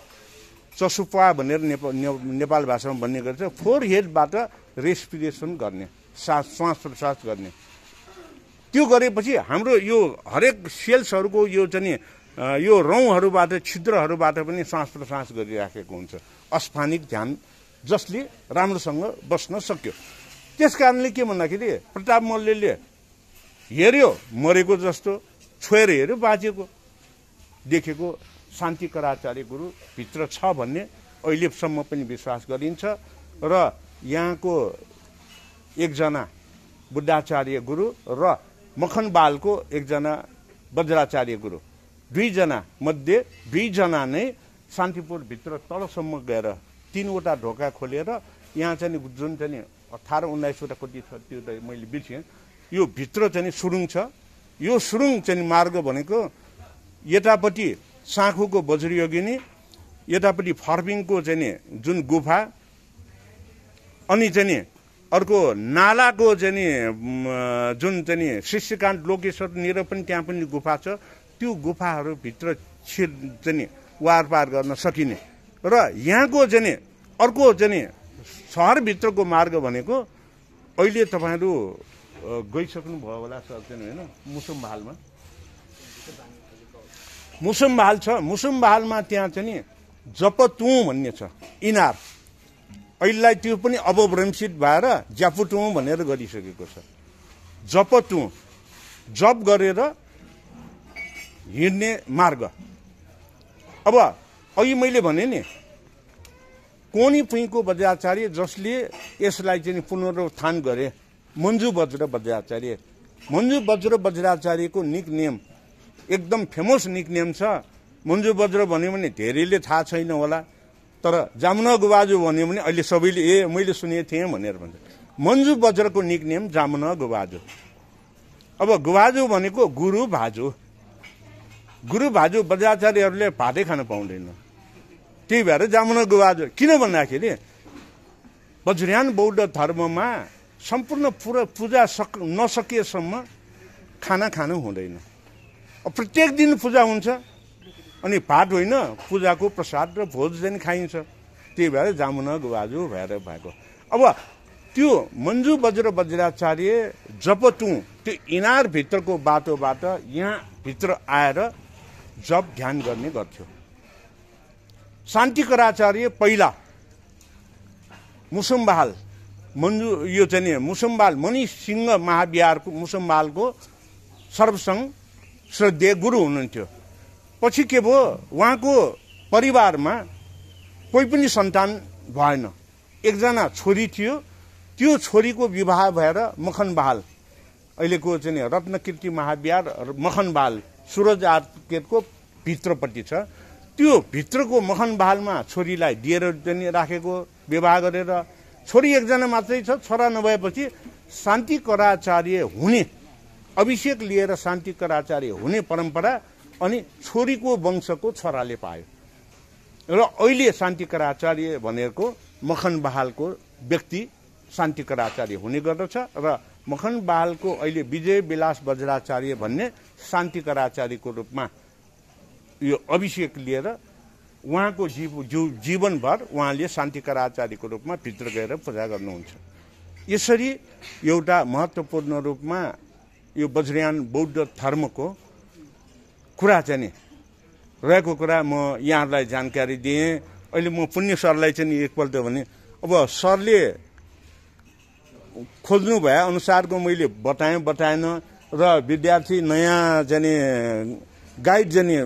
चसुपा भनेर नेपाल भाषामा भन्ने गर्छ। फोर हेडबाट रेस्पिरेसन गर्ने, श्वास प्रश्वास गर्ने। त्यो गरेपछि हाम्रो यो हरेक सेल्सहरूको यो चाहिँ यो रौँहरूबाट छिद्रहरूबाट पनि श्वास प्रश्वास गरिराखेको हुन्छ अस्फानिक ध्यान, जसले राम्रोसँग बस्न सक्यो। त्यस कारणले के भन्दाखेरि प्रताप मल्लले हेर्यो मरेको जस्तो, छोएर हेर्यो बाँचेको देखेको शान्तिकराचार्य गुरु भित्र छ भन्ने अहिलेसम्म पनि विश्वास गरिन्छ। र यहाँको एकजना बुद्धाचार्य गुरु र मखनबालको एकजना वज्राचार्य गुरु, दुईजना मध्ये दुईजना नै शान्तिपुरभित्र तलसम्म गएर 3वटा ढोका खोलेर यहाँ चाहिँ जुन चाहिँ 18-19वटा कति छ त्यो त मैले बिर्सेँ, यो भित्र चाहिँ सुरुङ छ। यो सुरुङ चाहिँ मार्ग भनेको यतापट्टि साँखुको वज्रयोगिनी, यतापट्टि फर्पिङको चाहिँ जुन गुफा, अनि चाहिँ अर्को नालाको चाहिँ जुन चाहिँ शिष्यकान्त लोकेश्वरनिर पनि त्यहाँ पनि गुफा छ। त्यो गुफाहरूभित्र चाहिँ वार पार गर्न सकिने र यहाँको चाहिँ अर्को चाहिँ सहरभित्रको मार्ग भनेको अहिले तपाईँहरू गइसक्नु भयो होला सर चाहिँ होइन, मुसुमबहालमा मुसुमबहाल छ। मुसुमबहालमा त्यहाँ चाहिँ जपतुँ भन्ने छ इनार, अहिलेलाई त्यो पनि अपभ्रंशित भएर ज्यापुटुँ भनेर गरिसकेको छ। जपतुँ जप गरेर हिँड्ने मार्ग। अब अघि मैले भने नि कोनी पुइको वज्राचार्य जसले यसलाई चाहिँ पुनरुत्थान गरे, मन्जु वज्र वज्राचार्य। मन्जु वज्र वज्राचार्यको निक नेम एकदम फेमस निक नेम छ। मन्जु वज्र भन्यो भने धेरैले थाहा छैन होला, तर जामुना गुबाजु भन्यो भने अहिले सबैले ए मैले सुनेको थिएँ भनेर भन्छ। मन्जु वज्रको निक नेम जामुना गुबाजु। अब गुबाजु भनेको गुरु भाजु। गुरु भाजु वज्राचार्यहरूले भातै खान पाउँदैन, त्यही भएर जामुना गुबाजु। किन भन्दाखेरि वज्रयान बौद्ध धर्ममा सम्पूर्ण पूजा नसकिएसम्म खाना खानु हुँदैन। प्रत्येक दिन पूजा हुन्छ, अनि भात होइन पूजाको प्रसाद र भोज चाहिँ खाइन्छ, त्यही भएर जामुना गुबाजु भएर भएको। अब त्यो मन्जु वज्र वज्राचार्य जपतुँ त्यो इनारभित्रको बाटोबाट यहाँ भित्र आएर जप ध्यान गर्ने गर्थ्यो। शान्तिकराचार्य पहिला मुसुमबहाल मन्जु यो चाहिँ मुसुमबहाल मणि सिंह महाविहारको मुसुमबहालको सर्वसङ्ग श्रद्धेय गुरु हुनुहुन्थ्यो। पछि के भयो, उहाँको परिवारमा कोही पनि सन्तान भएन। एकजना छोरी थियो, त्यो छोरीको विवाह भएर मखनबहाल अहिलेको चाहिँ रत्नकीर्ति महाविहार मखनबहाल सुरज आर्केटको भित्रपट्टि छ। त्यो भित्रको मखनबहालमा छोरीलाई दिएर चाहिँ राखेको विवाह गरेर। छोरी एकजना मात्रै छ, छोरा नभएपछि शान्तिकराचार्य हुने अभिषेक लिएर शान्तिकराचार्य हुने परम्परा अनि छोरीको वंशको छोराले पायो। र अहिले शान्तिकराचार्य भनेको मखनबहालको व्यक्ति शान्तिकराचार्य हुने गर्दछ र मखनबहालको अहिले विजय विलास वज्राचार्य भन्ने शान्तिकराचार्यको रूपमा यो अभिषेक लिएर उहाँको जीवनभर उहाँले शान्तिकराचार्यको रूपमा भित्र गएर पूजा गर्नुहुन्छ। यसरी एउटा महत्त्वपूर्ण रूपमा यो वज्रयान बौद्ध धर्मको कुरा चाहिँ नि रहेको कुरा म यहाँहरूलाई जानकारी दिएँ। अहिले म पुण्य सरलाई चाहिँ एकपल्ट भने अब सरले खोज्नु भए अनुसारको मैले बताएन र विद्यार्थी नयाँ जाने गाइड जाने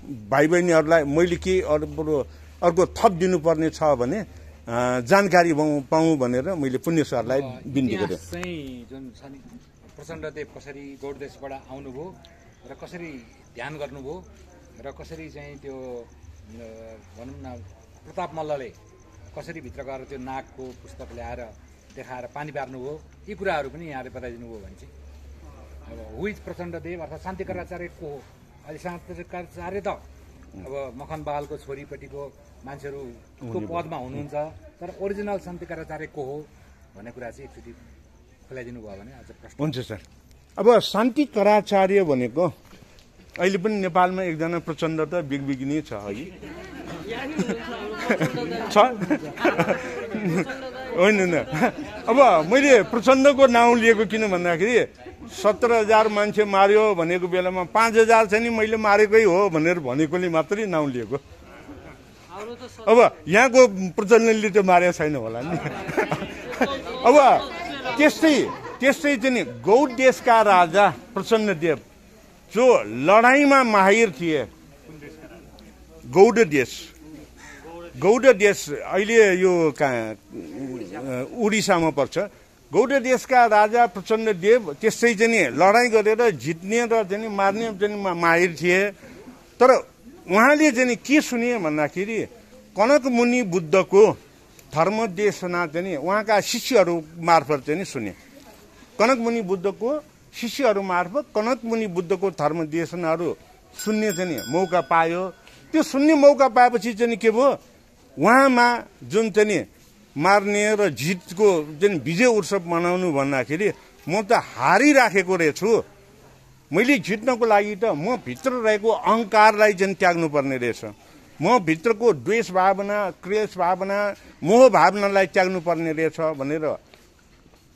भाइ बहिनीहरूलाई मैले के अर्को थप दिनुपर्ने छ भने जानकारी पाऊँ भनेर मैले पुण्य सरलाई बिन्ती गरेँ। जुन प्रचण्डदेव कसरी गौडदेशबाट आउनुभयो र कसरी ध्यान गर्नुभयो र कसरी चाहिँ त्यो भनौँ न प्रताप मल्लले कसरी भित्र गएर त्यो नागको पुस्तक ल्याएर देखाएर पानी पार्नुभयो, यी कुराहरू पनि यहाँले बताइदिनु भयो भने चाहिँ अब हु इज प्रचण्डदेव अर्थात् शान्तिकराचार्य को हो? अहिले शान्तिकराचार्य त अब मखनबहालको छोरीपट्टिको मान्छेहरूको पदमा हुनुहुन्छ, तर ओरिजिनल शान्तिकराचार्य को हो भन्ने कुरा चाहिँ एकचोटि खुलाइदिनु भयो भने अझ प्रश्न हुन्छ सर। अब शान्तिकराचार्य भनेको अहिले पनि नेपालमा एकजना प्रचण्ड त बिगबिगिनी छ अघि छ होइन न। अब मैले प्रचण्डको नाउँ लिएको किन भन्दाखेरि 17,000 मान्छे मार्यो भनेको बेलामा 5,000 चाहिँ नि मैले मारेकै हो भनेर भनेकोले मात्रै नाउँ लिएको। अब यहाँको प्रचण्डले त मारेको छैन होला नि। अब त्यस्तै चाहिँ नि गौड देशका राजा प्रचण्डदेव जो लडाईँमा माहिर थिए, गौड देश अहिले यो उडिसामा पर्छ। गौड देशका राजा प्रचण्डदेव त्यस्तै चाहिँ लडाईँ गरेर जित्ने र चाहिँ मार्ने चाहिँ माहिर थिए। तर उहाँले चाहिँ के सुने भन्दाखेरि कनक मुनि बुद्धको धर्मदेशना चाहिँ उहाँका शिष्यहरू मार्फत चाहिँ सुने। कनक मुनि बुद्धको शिष्यहरू मार्फत कनक मुनि बुद्धको धर्मदेशनाहरू सुन्ने चाहिँ मौका पायो। त्यो सुन्ने मौका पाएपछि चाहिँ के भयो, उहाँमा जुन चाहिँ मार्ने र जितको जुन विजय उत्सव मनाउनु भन्दाखेरि म त हारिराखेको रहेछु, मैले जित्नको लागि त म भित्र रहेको अहङ्कारलाई चाहिँ त्याग्नु पर्ने रहेछ, म भित्रको द्वेष भावना, क्लेश भावना, मोह भावनालाई त्याग्नु पर्ने रहेछ भनेर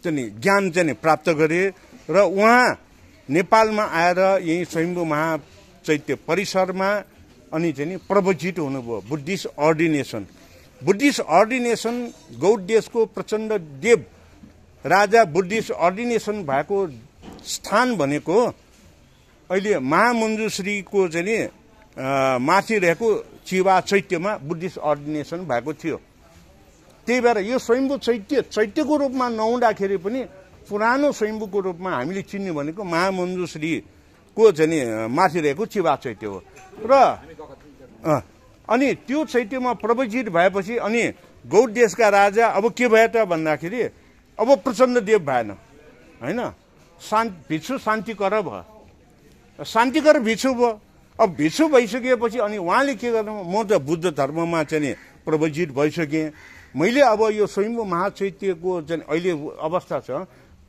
चाहिँ ज्ञान चाहिँ प्राप्त गरे। र उहाँ नेपालमा आएर यही स्वयम्भू महाचैत्य परिसरमा अनि चाहिँ प्रवजित हुनुभयो। बुद्धिस्ट अर्डिनेसन, बुद्धिस्ट अर्डिनेसन गौडदेशको प्रचण्ड देव राजा बुद्धिस्ट अर्डिनेसन भएको स्थान भनेको अहिले महामञ्जुश्रीको चाहिँ माथि रहेको चिवा चैत्यमा बुद्धिस्ट अर्डिनेसन भएको थियो। त्यही भएर यो स्वयम्भू चैत्यको रूपमा नहुँदाखेरि पनि पुरानो स्वयम्भूको रूपमा हामीले चिन्ने भनेको महामञ्जुश्रीको चाहिँ माथि रहेको चिवा चैत्य हो। र अनि त्यो चैत्यमा प्रवजित भएपछि अनि गौड देशका राजा अब के भयो त भन्दाखेरि अब प्रचण्ड देव भएन होइन, भिक्षु शान्तिकर भयो, शान्तिकर भिक्षु भयो। अब भिक्षु भइसकेपछि अनि उहाँले के गर्नु, म त बुद्ध धर्ममा चाहिँ प्रवजित भइसकेँ, मैले अब यो स्वयम्भू महाचैत्यको चाहिँ अहिले अवस्था छ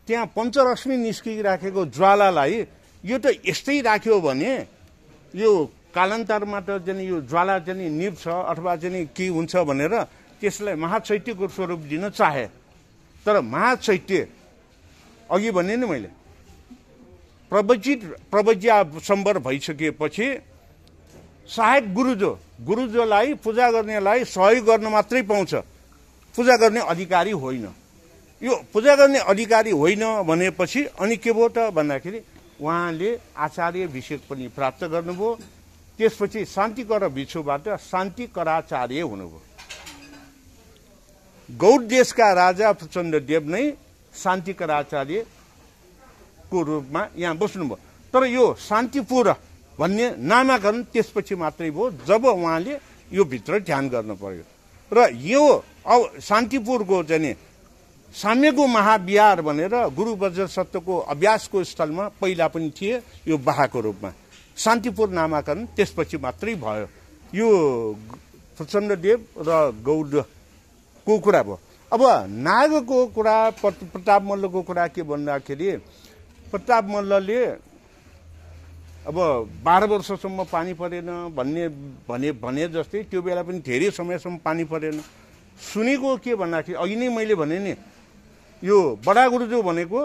त्यहाँ पञ्चरश्मि निस्किराखेको ज्वालालाई यो त यस्तै राख्यो भने यो कालान्तरमा त चाहिँ यो ज्वाला चाहिँ निप्छ अथवा चाहिँ के हुन्छ भनेर त्यसलाई महाचैत्यको स्वरूप दिन चाहे। तर महाचैत्य अघि भने नि मैले प्रवज्यासम्बर भइसकेपछि सहायक गुरुजोलाई पूजा गर्नेलाई सहयोग गर्न मात्रै पाउँछ, पूजा गर्ने अधिकारी होइन। यो पूजा गर्ने अधिकारी होइन भनेपछि अनि के भयो त भन्दाखेरि उहाँले आचार्य अभिषेक पनि प्राप्त गर्नुभयो। त्यसपछि शान्तिकर भिक्षुबाट शान्तिकराचार्य हुनुभयो। गौड देशका राजा प्रचण्ड देव नै शान्तिकराचार्यको रूपमा यहाँ बस्नुभयो। तर यो शान्तिपुर भन्ने नामाकरण त्यसपछि मात्रै भयो जब उहाँले यो भित्र ध्यान गर्नु पर्यो। र यो शान्तिपुरको चाहिँ साम्यको महाविहार भनेर गुरु वज्रसत्वको अभ्यासको स्थलमा पहिला पनि थिए यो बाहाको रूपमा। शान्तिपुर नामाकरण त्यसपछि मात्रै भयो। यो प्रचण्ड देव र गौडको कुरा भयो। अब नागको कुरा, प्रताप मल्लको कुरा के भन्दाखेरि प्रताप मल्लले अब 12 वर्षसम्म पानी परेन भने जस्तै त्यो बेला पनि धेरै समयसम्म पानी परेन। सुनेको के भन्दाखेरि अघि नै मैले भने नि यो बडा गुरुजो भनेको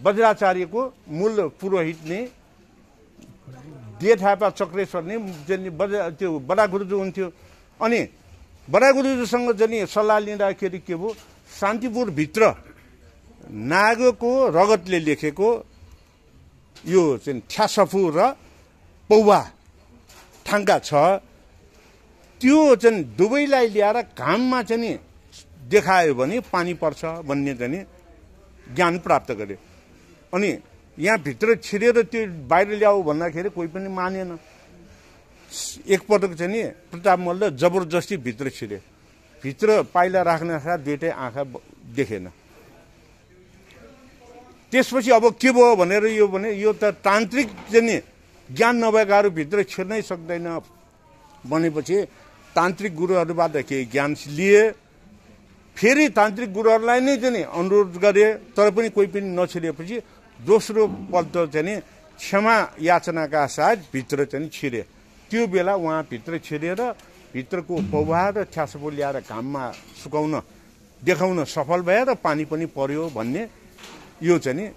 वज्राचार्यको मूल पुरोहित नै देथापा चक्रेश्वर नै त्यो बडा गुरुजो हुन्थ्यो। अनि बडा गुरुजोसँग चाहिँ सल्लाह लिँदाखेरि के भयो, शान्तिपुरभित्र नागको रगतले लेखेको यो चाहिँ ठ्यासफु र पौवा थाङ्का छ, त्यो चाहिँ दुवैलाई ल्याएर घाममा चाहिँ देखायो भने पानी पर्छ भन्ने चाहिँ ज्ञान प्राप्त गरे। अनि यहाँ भित्र छिरेर त्यो बाहिर ल्याऊ भन्दाखेरि कोही पनि मानेन। एकपटक चाहिँ नि प्रताप मल्ल जबरजस्ती भित्र छिरे, भित्र पाइला राख्न साथ दुईटै आँखा देखेन। त्यसपछि अब के भयो भनेर यो त तान्त्रिक चाहिँ ज्ञान नभएकाहरू भित्र छिर्नै सक्दैन भनेपछि तान्त्रिक गुरुहरूबाट केही ज्ञान लिए। फेरि तान्त्रिक गुरुहरूलाई नै चाहिँ अनुरोध गरे तर पनि कोही पनि नछिरेपछि दोस्रो पल्ट चाहिँ क्षमा याचनाका साथ भित्र चाहिँ छिरे। त्यो बेला उहाँ भित्र छिरेर भित्रको पौवा र ठ्यासपो ल्याएर घाममा सुकाउन देखाउन सफल भएर पानी पनि पर्यो भन्ने यो चाहिँ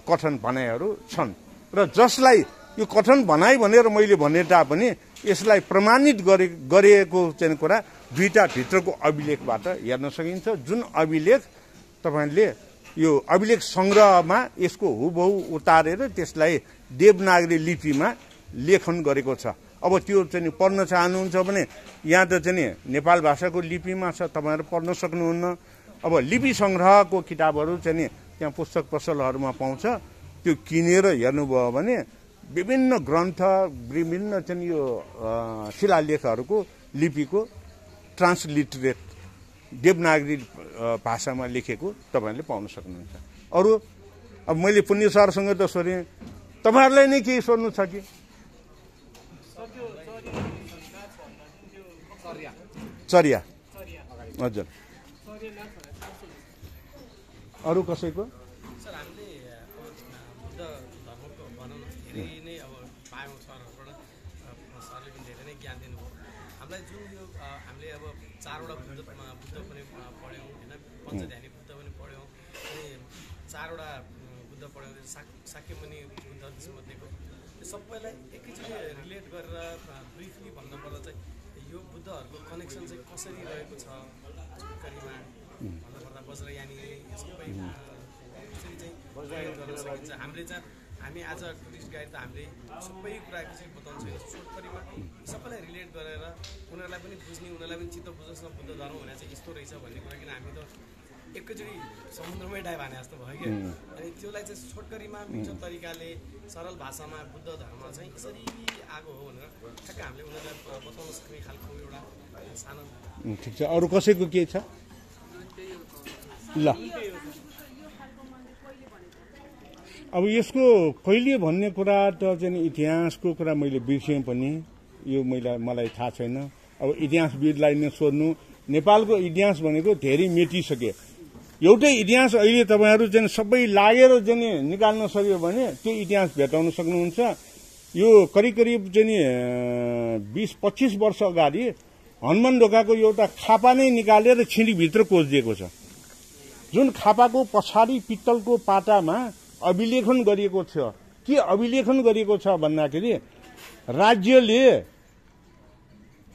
कथन भनाइहरू छन्। र जसलाई यो कथन भनाइ भनेर मैले भने तापनि यसलाई प्रमाणित गरिएको चाहिँ कुरा दुईटा भित्रको अभिलेखबाट हेर्न सकिन्छ। जुन अभिलेख तपाईँले यो अभिलेख सङ्ग्रहमा यसको हुबहु उतारेर त्यसलाई देवनागरी लिपिमा लेखन गरेको छ। अब त्यो चाहिँ पढ्न चाहनुहुन्छ भने यहाँ त चाहिँ नेपाल भाषाको लिपिमा छ, तपाईँहरू पढ्न सक्नुहुन्न। अब लिपि सङ्ग्रहको किताबहरू चाहिँ त्यहाँ पुस्तक पसलहरूमा पाउँछ, त्यो किनेर हेर्नुभयो भने विभिन्न ग्रन्थ विभिन्न चाहिँ यो शिलालेखहरूको लिपिको ट्रान्सलिटरेट देवनागरी भाषामा लेखेको तपाईँहरूले पाउन सक्नुहुन्छ। अरू अब मैले पुण्य सरसँग त सोधेँ, तपाईँहरूलाई नै केही सोध्नु छ कि? चर्या हजुर, अरू कसैको? सर हामीले बुद्ध धर्मको भनौँ न धेरै नै अब पायौँ सरहरूबाट, सरले पनि धेरै नै ज्ञान दिनुभयो हामीलाई। जुन यो हामीले अब 4वटा बुद्ध पनि पढ्यौँ होइन, पञ्चध्यानी बुद्ध पनि पढ्यौँ, अनि 4वटा बुद्ध पढ्यौँ, शाक्यमुनि बुद्ध त्यसमध्येको, यो सबैलाई एकैचोटि रिलेट गरेर ब्रिफली भन्नुपर्दा चाहिँ यो बुद्धहरूको कनेक्सन चाहिँ कसरी रहेको छ छोटकरीमा भन्नुपर्दा वज्रयानी सबै कसरी चाहिँ प्रयोग गर्न सकिन्छ। हामी आज टुरिस्ट गाइड त हामीले सबै कुरा कसरी बताउँछ छोटकरीमा, सबैलाई रिलेट गरेर उनीहरूलाई पनि बुझ्ने, उनीहरूलाई पनि चित्त बुझोस् न बुद्ध धर्म भनेर चाहिँ यस्तो रहेछ भन्ने कुरा। किन हामी त एकैचोटि समुद्रमै डाइ भने जस्तो भयो क्या, अनि त्यसलाई चाहिँ छोटकरीमा मिठो तरिकाले सरल भाषामा बुद्ध धर्म चाहिँ यसरी आएको हो भनेर ठ्याक्क हामीले उनीहरूलाई बताउन सक्ने खालको एउटा सानो। ठिक छ, अरू कसैको के छ? ल अब यसको कहिले भन्ने कुरा त चाहिँ इतिहासको कुरा मैले बिर्सेँ पनि, यो मलाई थाहा छैन। अब इतिहासविदलाई नै सोध्नु। नेपालको इतिहास भनेको धेरै मेटिसके। एउटै इतिहास अहिले तपाईँहरू चाहिँ सबै लागेर चाहिँ निकाल्न सक्यो भने त्यो इतिहास भेटाउन सक्नुहुन्छ। यो करिब चाहिँ 20-25 वर्ष अगाडि हनुमान ढोकाको एउटा खापा नै निकालेर छिँडीभित्र कोचिदिएको छ। जुन खापाको पछाडि पित्तलको पाटामा अभिलेखन गरिएको छ। के अभिलेखन गरिएको छ भन्दाखेरि राज्यले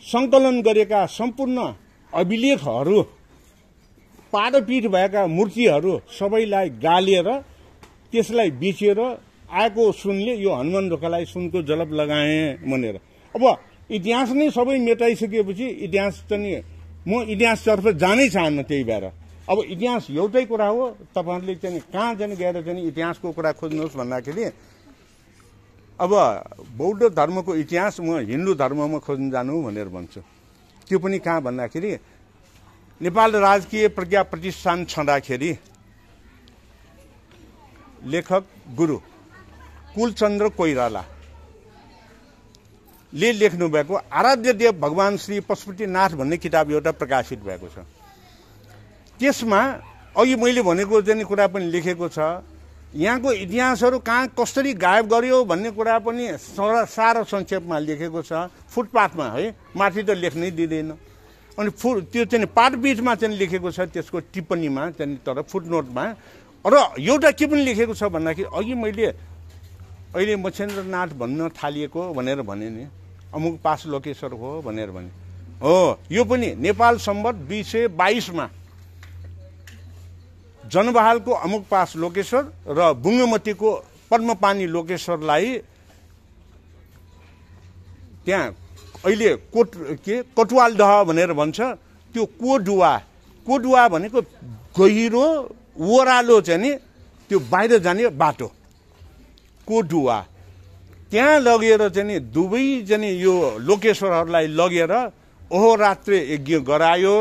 सङ्कलन गरेका सम्पूर्ण अभिलेखहरू, पादपीठ भएका मूर्तिहरू सबैलाई गालेर त्यसलाई बेचेर आएको सुनले यो हनुमान ढोकालाई सुनको जलप लगाए भनेर। अब इतिहास नै सबै मेटाइसकेपछि इतिहास चाहिँ म इतिहासतर्फ जानै चाहन्न। त्यही भएर अब इतिहास एउटै कुरा हो। तपाईँहरूले चाहिँ कहाँ जाने गएर चाहिँ इतिहासको कुरा खोज्नुहोस् भन्दाखेरि अब बौद्ध धर्मको इतिहास म हिन्दू धर्ममा खोज्न जानु भनेर भन्छु। त्यो पनि कहाँ भन्दाखेरि नेपाल राजकीय प्रज्ञा प्रतिष्ठान छँदाखेरि लेखक गुरु कुलचन्द्र कोइराला ले लेख्नु भएको आराध्य देव भगवान श्री पशुपतिनाथ भन्ने किताब एउटा प्रकाशित भएको छ। त्यसमा अघि मैले भनेको चाहिँ कुरा पनि लेखेको छ। यहाँको इतिहासहरू कहाँ कसरी गायब गर्यो भन्ने कुरा पनि सारो संक्षेपमा लेखेको छ फुटपाथमा, है, माथि त लेख्नै दिँदैन। अनि त्यो चाहिँ पाठपीठमा चाहिँ लेखेको छ, त्यसको टिप्पणीमा चाहिँ, तर फुटनोटमा। र एउटा के पनि लेखेको छ भन्दाखेरि अघि मैले अहिले मच्छेन्द्रनाथ भन्न थालिएको भनेर भने नि, अमुक पास लोकेश्वर हो भनेर भने हो। यो पनि नेपाल सम्वत 222 जनबहालको अमुक पास लोकेश्वर र बुङ्गमतीको पद्मपानी लोकेश्वरलाई त्यहाँ अहिले कटुवालदह भनेर भन्छ। त्यो कोडुवा भनेको गहिरो ओह्रालो चाहिँ नि त्यो बाहिर जाने बाटो कोडुवा। त्यहाँ लगेर चाहिँ नि दुवै चाहिँ यो लोकेश्वरहरूलाई लगेर अहोरात्रि यज्ञ गरायो।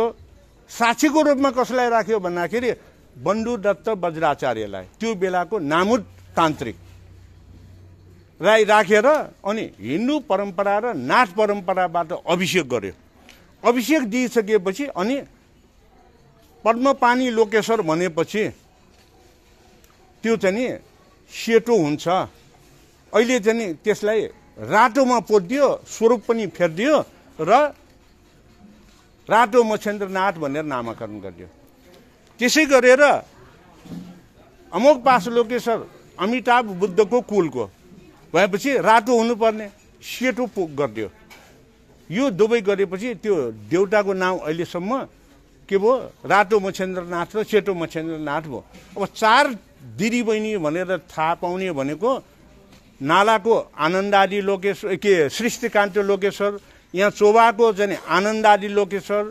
साक्षीको रूपमा कसलाई राख्यो भन्दाखेरि बन्धु दत्त वज्राचार्यलाई, त्यो बेलाको नामुद तान्त्रिकलाई राखेर अनि हिन्दू परम्परा र नाथ परम्पराबाट अभिषेक गर्यो। अभिषेक दिइसकेपछि अनि पद्मपानी लोकेश्वर भनेपछि त्यो चाहिँ नि सेतो हुन्छ। अहिले चाहिँ नि त्यसलाई रातोमा पोतिदियो, स्वरूप पनि फेरिदियो र रातो मच्छेन्द्रनाथ भनेर नामाकरण गरिदियो। त्यसै गरेर अमोघ पास लोकेश्वर अमिताभ बुद्धको कुलको भएपछि रातो हुनुपर्ने सेतो गरिदियो। यो दुवै गरेपछि त्यो देउताको नाम अहिलेसम्म के भयो, रातो मच्छेन्द्रनाथ र सेतो मच्छेन्द्रनाथ भयो। अब 4 दिदीबहिनी भनेर थाहा पाउने भनेको नालाको आनन्दादि लोकेश्वर के सृष्टिकान्त लोकेश्वर, यहाँ चोबाको चाहिँ आनन्दादि लोकेश्वर,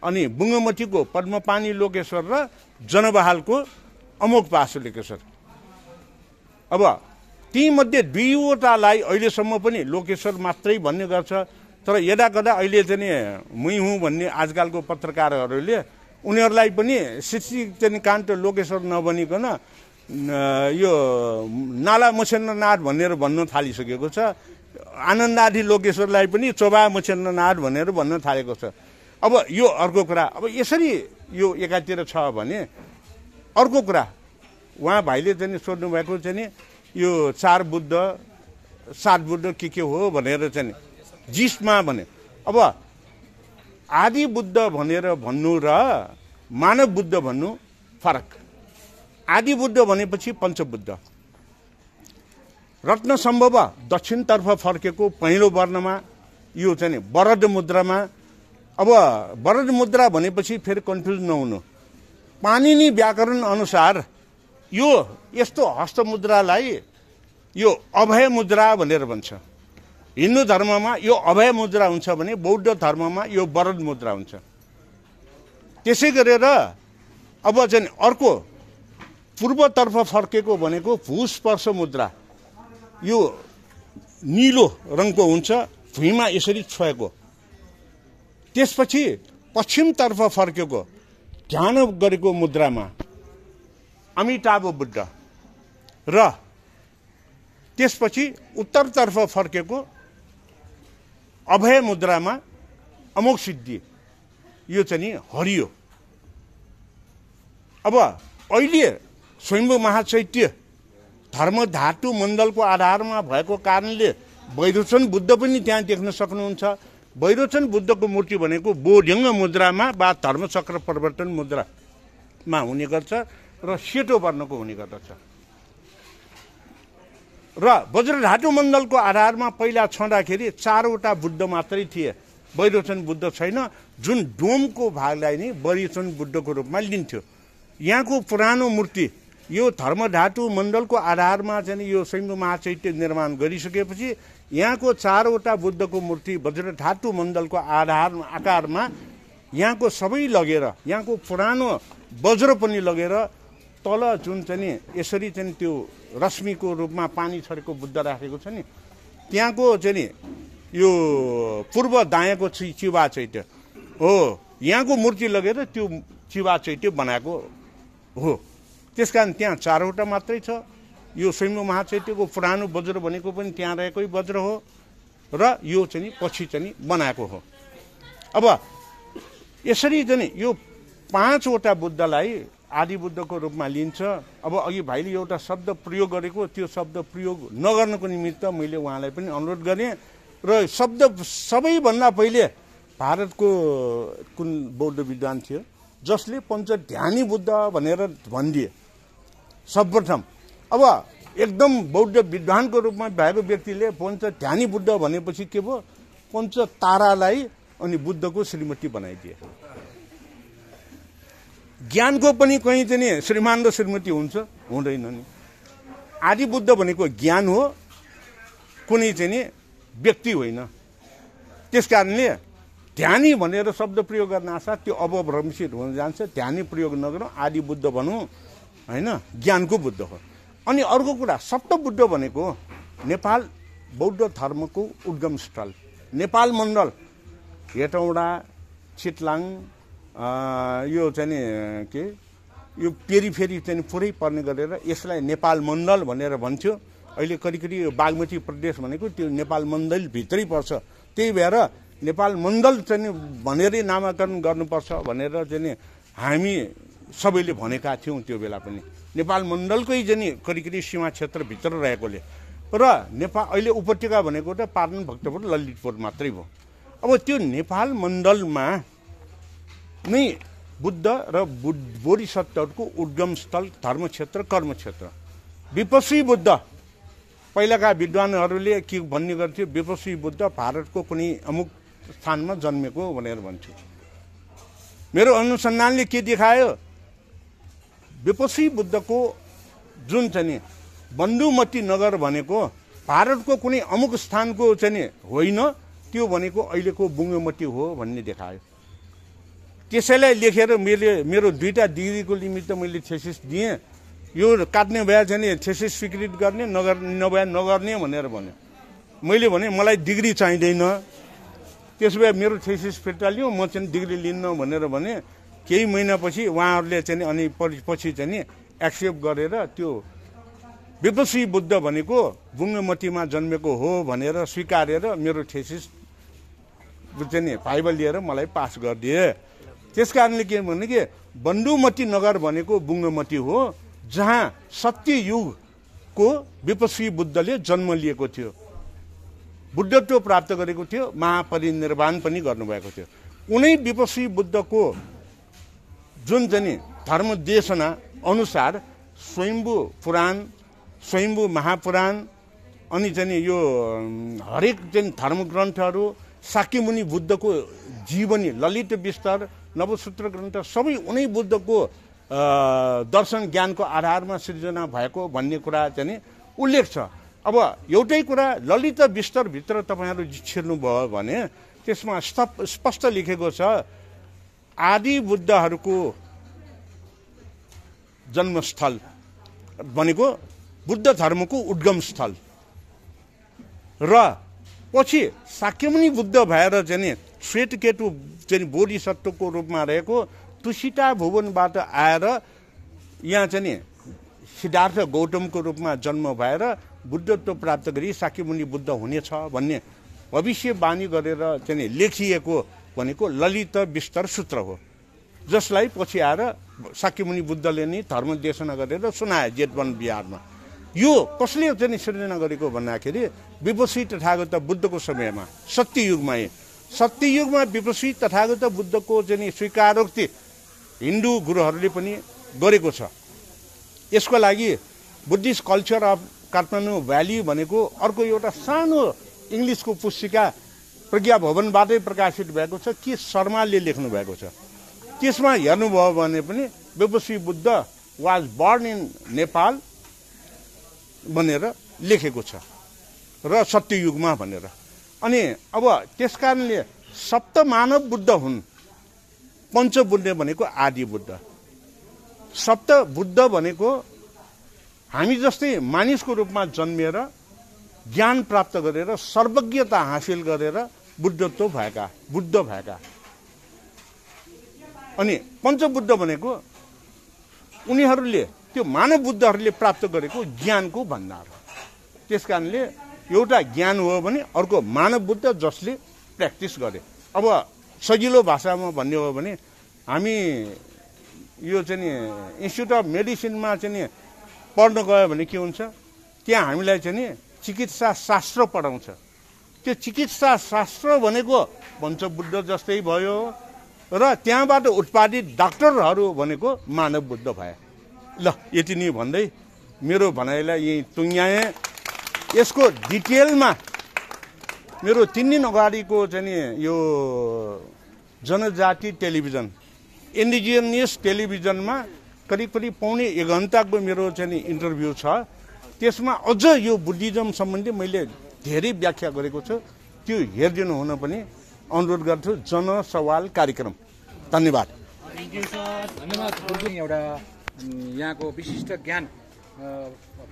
अनि बुङ्गमतीको पद्मपानी लोकेश्वर र जनबहालको अमोघ पास लोकेश्वर। अब तीमध्ये 2वटालाई अहिलेसम्म पनि लोकेश्वर मात्रै भन्ने गर्छ। तर यदाकदा अहिले चाहिँ मुई हुँ भन्ने आजकलको पत्रकारहरूले उनीहरूलाई पनि शिक्षित कान्त लोकेश्वर नबनिकन यो नाला मछेन्द्रनाथ भनेर भन्न थालिसकेको छ। आनन्दादि लोकेश्वरलाई पनि चोबा मछेन्द्रनाथ भनेर भन्न थालेको छ। अब यो अर्को कुरा। अब यसरी यो एकातिर छ भने अर्को कुरा उहाँ भाइले चाहिँ सोध्नु भएको चाहिँ यो 4 बुद्ध 7 बुद्ध के हो भनेर चाहिँ जिसमा भने अब आदि बुद्ध भनेर भन्नु र मानव बुद्ध भन्नु फरक। आदि बुद्ध भनेपछि पञ्चबुद्ध। रत्न सम्भव दक्षिणतर्फ फर्केको पहिलो वर्णमा यो चाहिँ वरद मुद्रामा। अब वरद मुद्रा भनेपछि फेरि कन्फ्युज नहुनु। पाणिनि व्याकरण अनुसार यो यस्तो हस्तमुद्रालाई यो अभय मुद्रा भनेर भन्छ। हिन्दू धर्ममा यो अभय मुद्रा हुन्छ भने बौद्ध धर्ममा यो वरद मुद्रा हुन्छ। त्यसै गरेर अब चाहिँ अर्को पूर्वतर्फ फर्केको भनेको भूस्पर्श मुद्रा। यो नीलो रङको हुन्छ, भुइँमा यसरी छोएको। त्यसपछि पश्चिमतर्फ फर्केको ध्यान गरेको मुद्रामा अमिताभ बुद्ध र त्यसपछि उत्तरतर्फ फर्केको अभय मुद्रामा अमोघ सिद्धि यो चाहिँ हरियो। अब अहिले स्वयम्भू महाचैत्य धर्म धातु मण्डलको आधारमा भएको कारणले वैरोचन बुद्ध पनि त्यहाँ देख्न सक्नुहुन्छ। वैरोचन बुद्धको मूर्ति भनेको बोढ्यङ्ग मुद्रामा वा धर्मचक्र परिवर्तन मुद्रामा हुने गर्छ र सेतो वर्णको हुने गर्दछ। र वज्रधातु मण्डलको आधारमा पहिला छँदाखेरि 4वटा बुद्ध मात्रै थिए, वैरोचन बुद्ध छैन, जुन डोमको भागलाई नै वैरोचन बुद्धको रूपमा लिन्थ्यो। यहाँको पुरानो मूर्ति यो धर्मधातु मण्डलको आधारमा चाहिँ यो स्वयम्भू महाचैत्य निर्माण गरिसकेपछि यहाँको 4वटा बुद्धको मूर्ति वज्रधातु मण्डलको आकारमा यहाँको सबै लगेर यहाँको पुरानो वज्र पनि लगेर तल जुन चाहिँ यसरी चाहिँ त्यो रश्मिको रूपमा पानी छरेको बुद्ध राखेको छ नि, त्यहाँको चाहिँ यो पूर्व दायाँको चिवा चैत्य हो, यहाँको मूर्ति लगेर त्यो चिवा चैत्य बनाएको हो। त्यसकारण त्यहाँ 4वटा मात्रै छ। यो स्वयम्भू महाचैत्यको पुरानो वज्र भनेको पनि त्यहाँ रहेकै वज्र हो र यो चाहिँ पछि चाहिँ बनाएको हो। अब यसरी चाहिँ यो 5वटा बुद्धलाई आदि बुद्धको रूपमा लिन्छ। अब अघि भाइले एउटा शब्द प्रयोग गरेको, त्यो शब्द प्रयोग नगर्नको निमित्त मैले उहाँलाई पनि अनुरोध गरेँ र शब्द सबैभन्दा पहिले भारतको कुन बौद्ध विद्वान थियो जसले पञ्चध्यानी बुद्ध भनेर भनिदिए सर्वप्रथम। अब एकदम बौद्ध विद्वानको रूपमा भएको व्यक्तिले पञ्चध्यानी बुद्ध भनेपछि के भयो, पञ्च तारालाई अनि बुद्धको श्रीमती बनाइदिए। ज्ञानको पनि कहीँ चाहिँ श्रीमान र श्रीमती हुन्छ, हुँदैन नि। आदि बुद्ध भनेको ज्ञान हो, कुनै चाहिँ व्यक्ति होइन। त्यसकारणले ध्यानी भनेर शब्द प्रयोग गर्न आशा त्यो अवभ्रंशित हुन जान्छ। ध्यानी प्रयोग नगरौँ, आदि बुद्ध भनौँ होइन, ज्ञानको बुद्ध हो। अनि अर्को कुरा सप्त बुद्ध भनेको नेपाल बौद्ध धर्मको उद्गम स्थल नेपाल मण्डल हेटौँडा चितलाङ यो चाहिँ के यो पेरिफेरी चाहिँ पुरै पर्ने गरेर यसलाई नेपाल मण्डल भनेर भन्थ्यो। अहिले करिकरी बागमती प्रदेश भनेको त्यो नेपाल मण्डल भित्रै पर्छ। त्यही भएर नेपाल मण्डल चाहिँ भनेरै नामाकरण गर्नुपर्छ भनेर चाहिँ हामी सबैले भनेका थियौँ त्यो बेला पनि। नेपाल मण्डलकै चाहिँ करिकरी सीमा क्षेत्रभित्र रहेकोले र नेपाल अहिले उपत्यका भनेको त पाटन भक्तपुर ललितपुर मात्रै भयो। अब त्यो नेपाल मण्डलमा नै बुद्ध र बोधिसत्वहरूको उद्गम स्थल धर्मक्षेत्र कर्मक्षेत्र। विपस्वी बुद्ध पहिलाका विद्वानहरूले के भन्ने गर्थ्यो, विपस्वी बुद्ध भारतको कुनै अमुक स्थानमा जन्मेको भनेर भन्थ्यो। मेरो अनुसन्धानले के देखायो, विपस्वी बुद्धको जुन चाहिँ बन्धुमती नगर भनेको भारतको कुनै अमुक स्थानको चाहिँ होइन, त्यो भनेको अहिलेको बुङ्गमती हो भन्ने देखायो। त्यसैलाई लेखेर मेरो 2टा डिग्रीको निमित्त मैले थेसिस दिएँ यो काट्ने भए चाहिँ नि थेसिस स्वीकृत गर्ने नभए नगर्ने भनेर भन्यो। मैले भने मलाई डिग्री चाहिँदैन, त्यसो भए मेरो थेसिस फिर्ता लियो, म चाहिँ डिग्री लिन्न भनेर भने। केही महिनापछि उहाँहरूले चाहिँ अनि पछि चाहिँ नि एक्सेप्ट गरेर त्यो विपसी बुद्ध भनेको बुङ्गमतीमा जन्मेको हो भनेर स्वीकारेर मेरो थेसिस चाहिँ नि फाइबर लिएर मलाई पास गरिदिए। त्यस कारणले के भने कि बन्धुमती नगर भनेको बुङ्गमती हो, जहाँ सत्ययुगको विपसी बुद्धले जन्म लिएको थियो, बुद्धत्व प्राप्त गरेको थियो, महापरिनिर्वाण पनि गर्नुभएको थियो। उनै विपसी बुद्धको जुन चाहिँ धर्म देशना अनुसार स्वयम्भू पुराण, स्वयम्भू महापुराण अनि चाहिँ यो हरेक चाहिँ धर्म ग्रन्थहरू, शाक्यमुनि बुद्धको जीवनी, ललित विस्तार, नवसूत्र ग्रन्थ सबै उनै बुद्धको दर्शन ज्ञानको आधारमा सृजना भएको भन्ने कुरा चाहिँ उल्लेख छ। अब एउटै कुरा ललित विस्तरभित्र तपाईँहरू छिर्नुभयो भने त्यसमा स्पष्ट लेखेको छ आदि बुद्धहरूको जन्मस्थल भनेको बुद्ध धर्मको उद्गम स्थल र पछि शाक्यमुनि बुद्ध भएर चाहिँ श्वेतकेतु चाहिँ बोधिसत्वको रूपमा रहेको तुसिता भुवनबाट आएर यहाँ चाहिँ सिद्धार्थ गौतमको रूपमा जन्म भएर बुद्धत्व प्राप्त गरी शाक्यमुनि बुद्ध हुनेछ भन्ने भविष्यवाणी गरेर चाहिँ लेखिएको भनेको ललित विस्तर सूत्र हो, जसलाई पछि आएर शाक्यमुनि बुद्धले नै धर्म देशना गरेर सुनाए जेतवन बिहारमा। यो कसले चाहिँ सृजना गरेको भन्दाखेरि विपसी तथागत बुद्धको समयमा सत्ययुगमा विपसी तथागत बुद्धको चाहिँ स्वीकारोक्ति हिन्दू गुरुहरूले पनि गरेको छ। यसको लागि Buddhist culture of Kathmandu valley भनेको अर्को एउटा सानो इङ्ग्लिसको पुस्तिका प्रज्ञा भवनबाटै प्रकाशित भएको छ, के शर्माले लेख्नु भएको छ। त्यसमा हेर्नुभयो भने पनि Vipassi Buddha was born in Nepal भनेर लेखेको छ र सत्ययुगमा भनेर। अनि अब त्यस कारणले सप्तमानव बुद्ध हुन्, पञ्चबुद्ध भनेको आदि बुद्ध। सप्त बुद्ध भनेको हामी जस्तै मानिसको रूपमा जन्मिएर ज्ञान प्राप्त गरेर सर्वज्ञता हासिल गरेर बुद्धत्व भएका बुद्ध भएका। अनि पञ्चबुद्ध भनेको उनीहरूले त्यो मानव बुद्धहरूले प्राप्त गरेको ज्ञानको भण्डार हो। त्यस कारणले एउटा ज्ञान हो भने अर्को मानव बुद्ध जसले प्र्याक्टिस गरे। अब सजिलो भाषामा भन्ने हो भने हामी यो चाहिँ इन्स्टिट्युट अफ मेडिसिनमा चाहिँ पढ्न गयो भने के हुन्छ, त्यहाँ हामीलाई चाहिँ चिकित्सा शास्त्र पढाउँछ। त्यो चिकित्सा शास्त्र भनेको पञ्चबुद्ध जस्तै भयो र त्यहाँबाट उत्पादित डाक्टरहरू भनेको मानव बुद्ध भए। ल यति नै भन्दै मेरो भनाइलाई यही टुङ्ग्याएँ। यसको डिटेलमा मेरो 3 दिन अगाडिको चाहिँ यो जनजाति टेलिभिजन इन्डिजिनियस टेलिभिजनमा करिब पौने 1 घन्टाको मेरो चाहिँ इन्टरभ्यू छ। त्यसमा अझ यो बुद्धिज्म सम्बन्धी मैले धेरै व्याख्या गरेको छु, त्यो हेरिदिनु हुन पनि अनुरोध गर्छु। जनसवाल कार्यक्रम। धन्यवाद। धन्यवाद। एउटा यहाँको विशिष्ट ज्ञान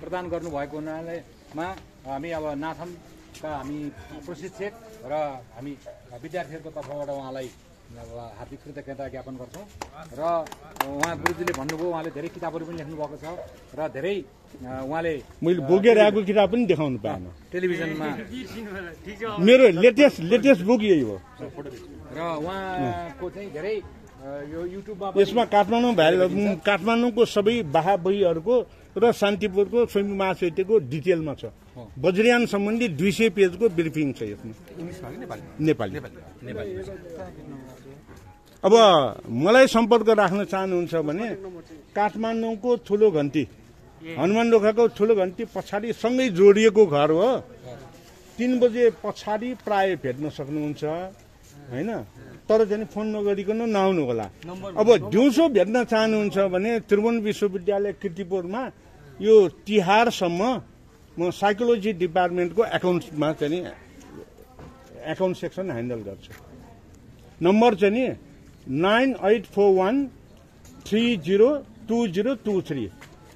प्रदान गर्नुभएको हुनालेमा हामी अब नाथमका हामी प्रशिक्षक र हामी विद्यार्थीहरूको तर्फबाट उहाँलाई हार्दिक कृतज्ञता ज्ञापन गर्छौँ। र उहाँ गुरुजीले भन्नुभयो, उहाँले धेरै किताबहरू पनि लेख्नु भएको छ र धेरै उहाँले मैले बोकेर आएको किताब पनि देखाउनु पाएन टेलिभिजनमा। मेरो लेटेस्ट बुक यही हो र उहाँको चाहिँ धेरै यो युट्युबमा यसमा काठमाडौँको सबै बहाबहीहरूको र शान्तिपुरको स्वयं महासाहित्यको डिटेलमा छ। बज्रयान सम्बन्धी 200 पेजको ब्रिफिङ छ यसमा, नेपाली। अब मलाई सम्पर्क राख्न चाहनुहुन्छ भने काठमाडौँको ठुलो घन्टी, हनुमान ढोकाको ठुलो घन्टी पछाडि सँगै जोडिएको घर हो। 3 बजे पछाडि प्राय भेट्न सक्नुहुन्छ हैन। तर चाहिँ फोन नगरिकन नआउनु होला। अब दिउँसो भेट्न चाहनुहुन्छ भने त्रिभुवन विश्वविद्यालय कीर्तिपुरमा यो तिहारसम्म म साइकोलोजी डिपार्टमेन्टको एकाउन्ट्समा चाहिँ एकाउन्ट सेक्सन ह्यान्डल गर्छु। नम्बर चाहिँ 9841302023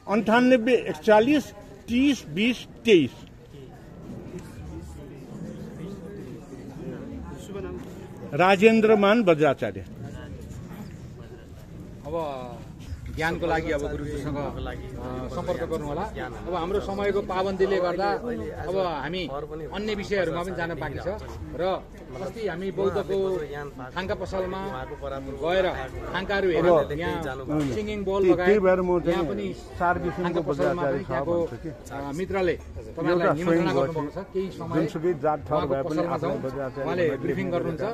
98 41 30 20 23। राजेन्द्रमान बज्राचार्य। अब ज्ञानको लागि अब गुरुजीसँग सम्पर्क गर्नु होला। अब हाम्रो समयको पाबन्दीले गर्दा अब हामी अन्य विषयहरूमा पनि जान बाँकी छ र अस्ति हामी बौद्धको थाङ्का पसलमा गएर थाङ्काहरू हेरेर यहाँ सिङ्गिङ बल लगाए। यहाँ पनि थाङ्का पसलमा पनि त्यहाँको मित्रले तपाईँलाई निमन्त्रणा गर्नुभएको छ। केही समय उहाँको पसलमा जाउँ, उहाँले ब्रिफिङ गर्नुहुन्छ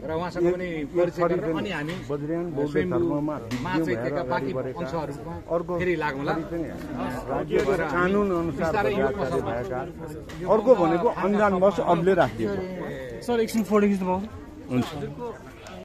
र उहाँसँग पनि परिचय गरेर अनि हामी स्वयम्भूमा चाहिँ बाँकी अंशहरूमा फेरि लागौँला। कानुन अनुसार भएका अर्को भनेको अन्जानवश अरूले राखिदिएको। सर एकछिन फोटो खिच्नु पाउँछ? हुन्छ।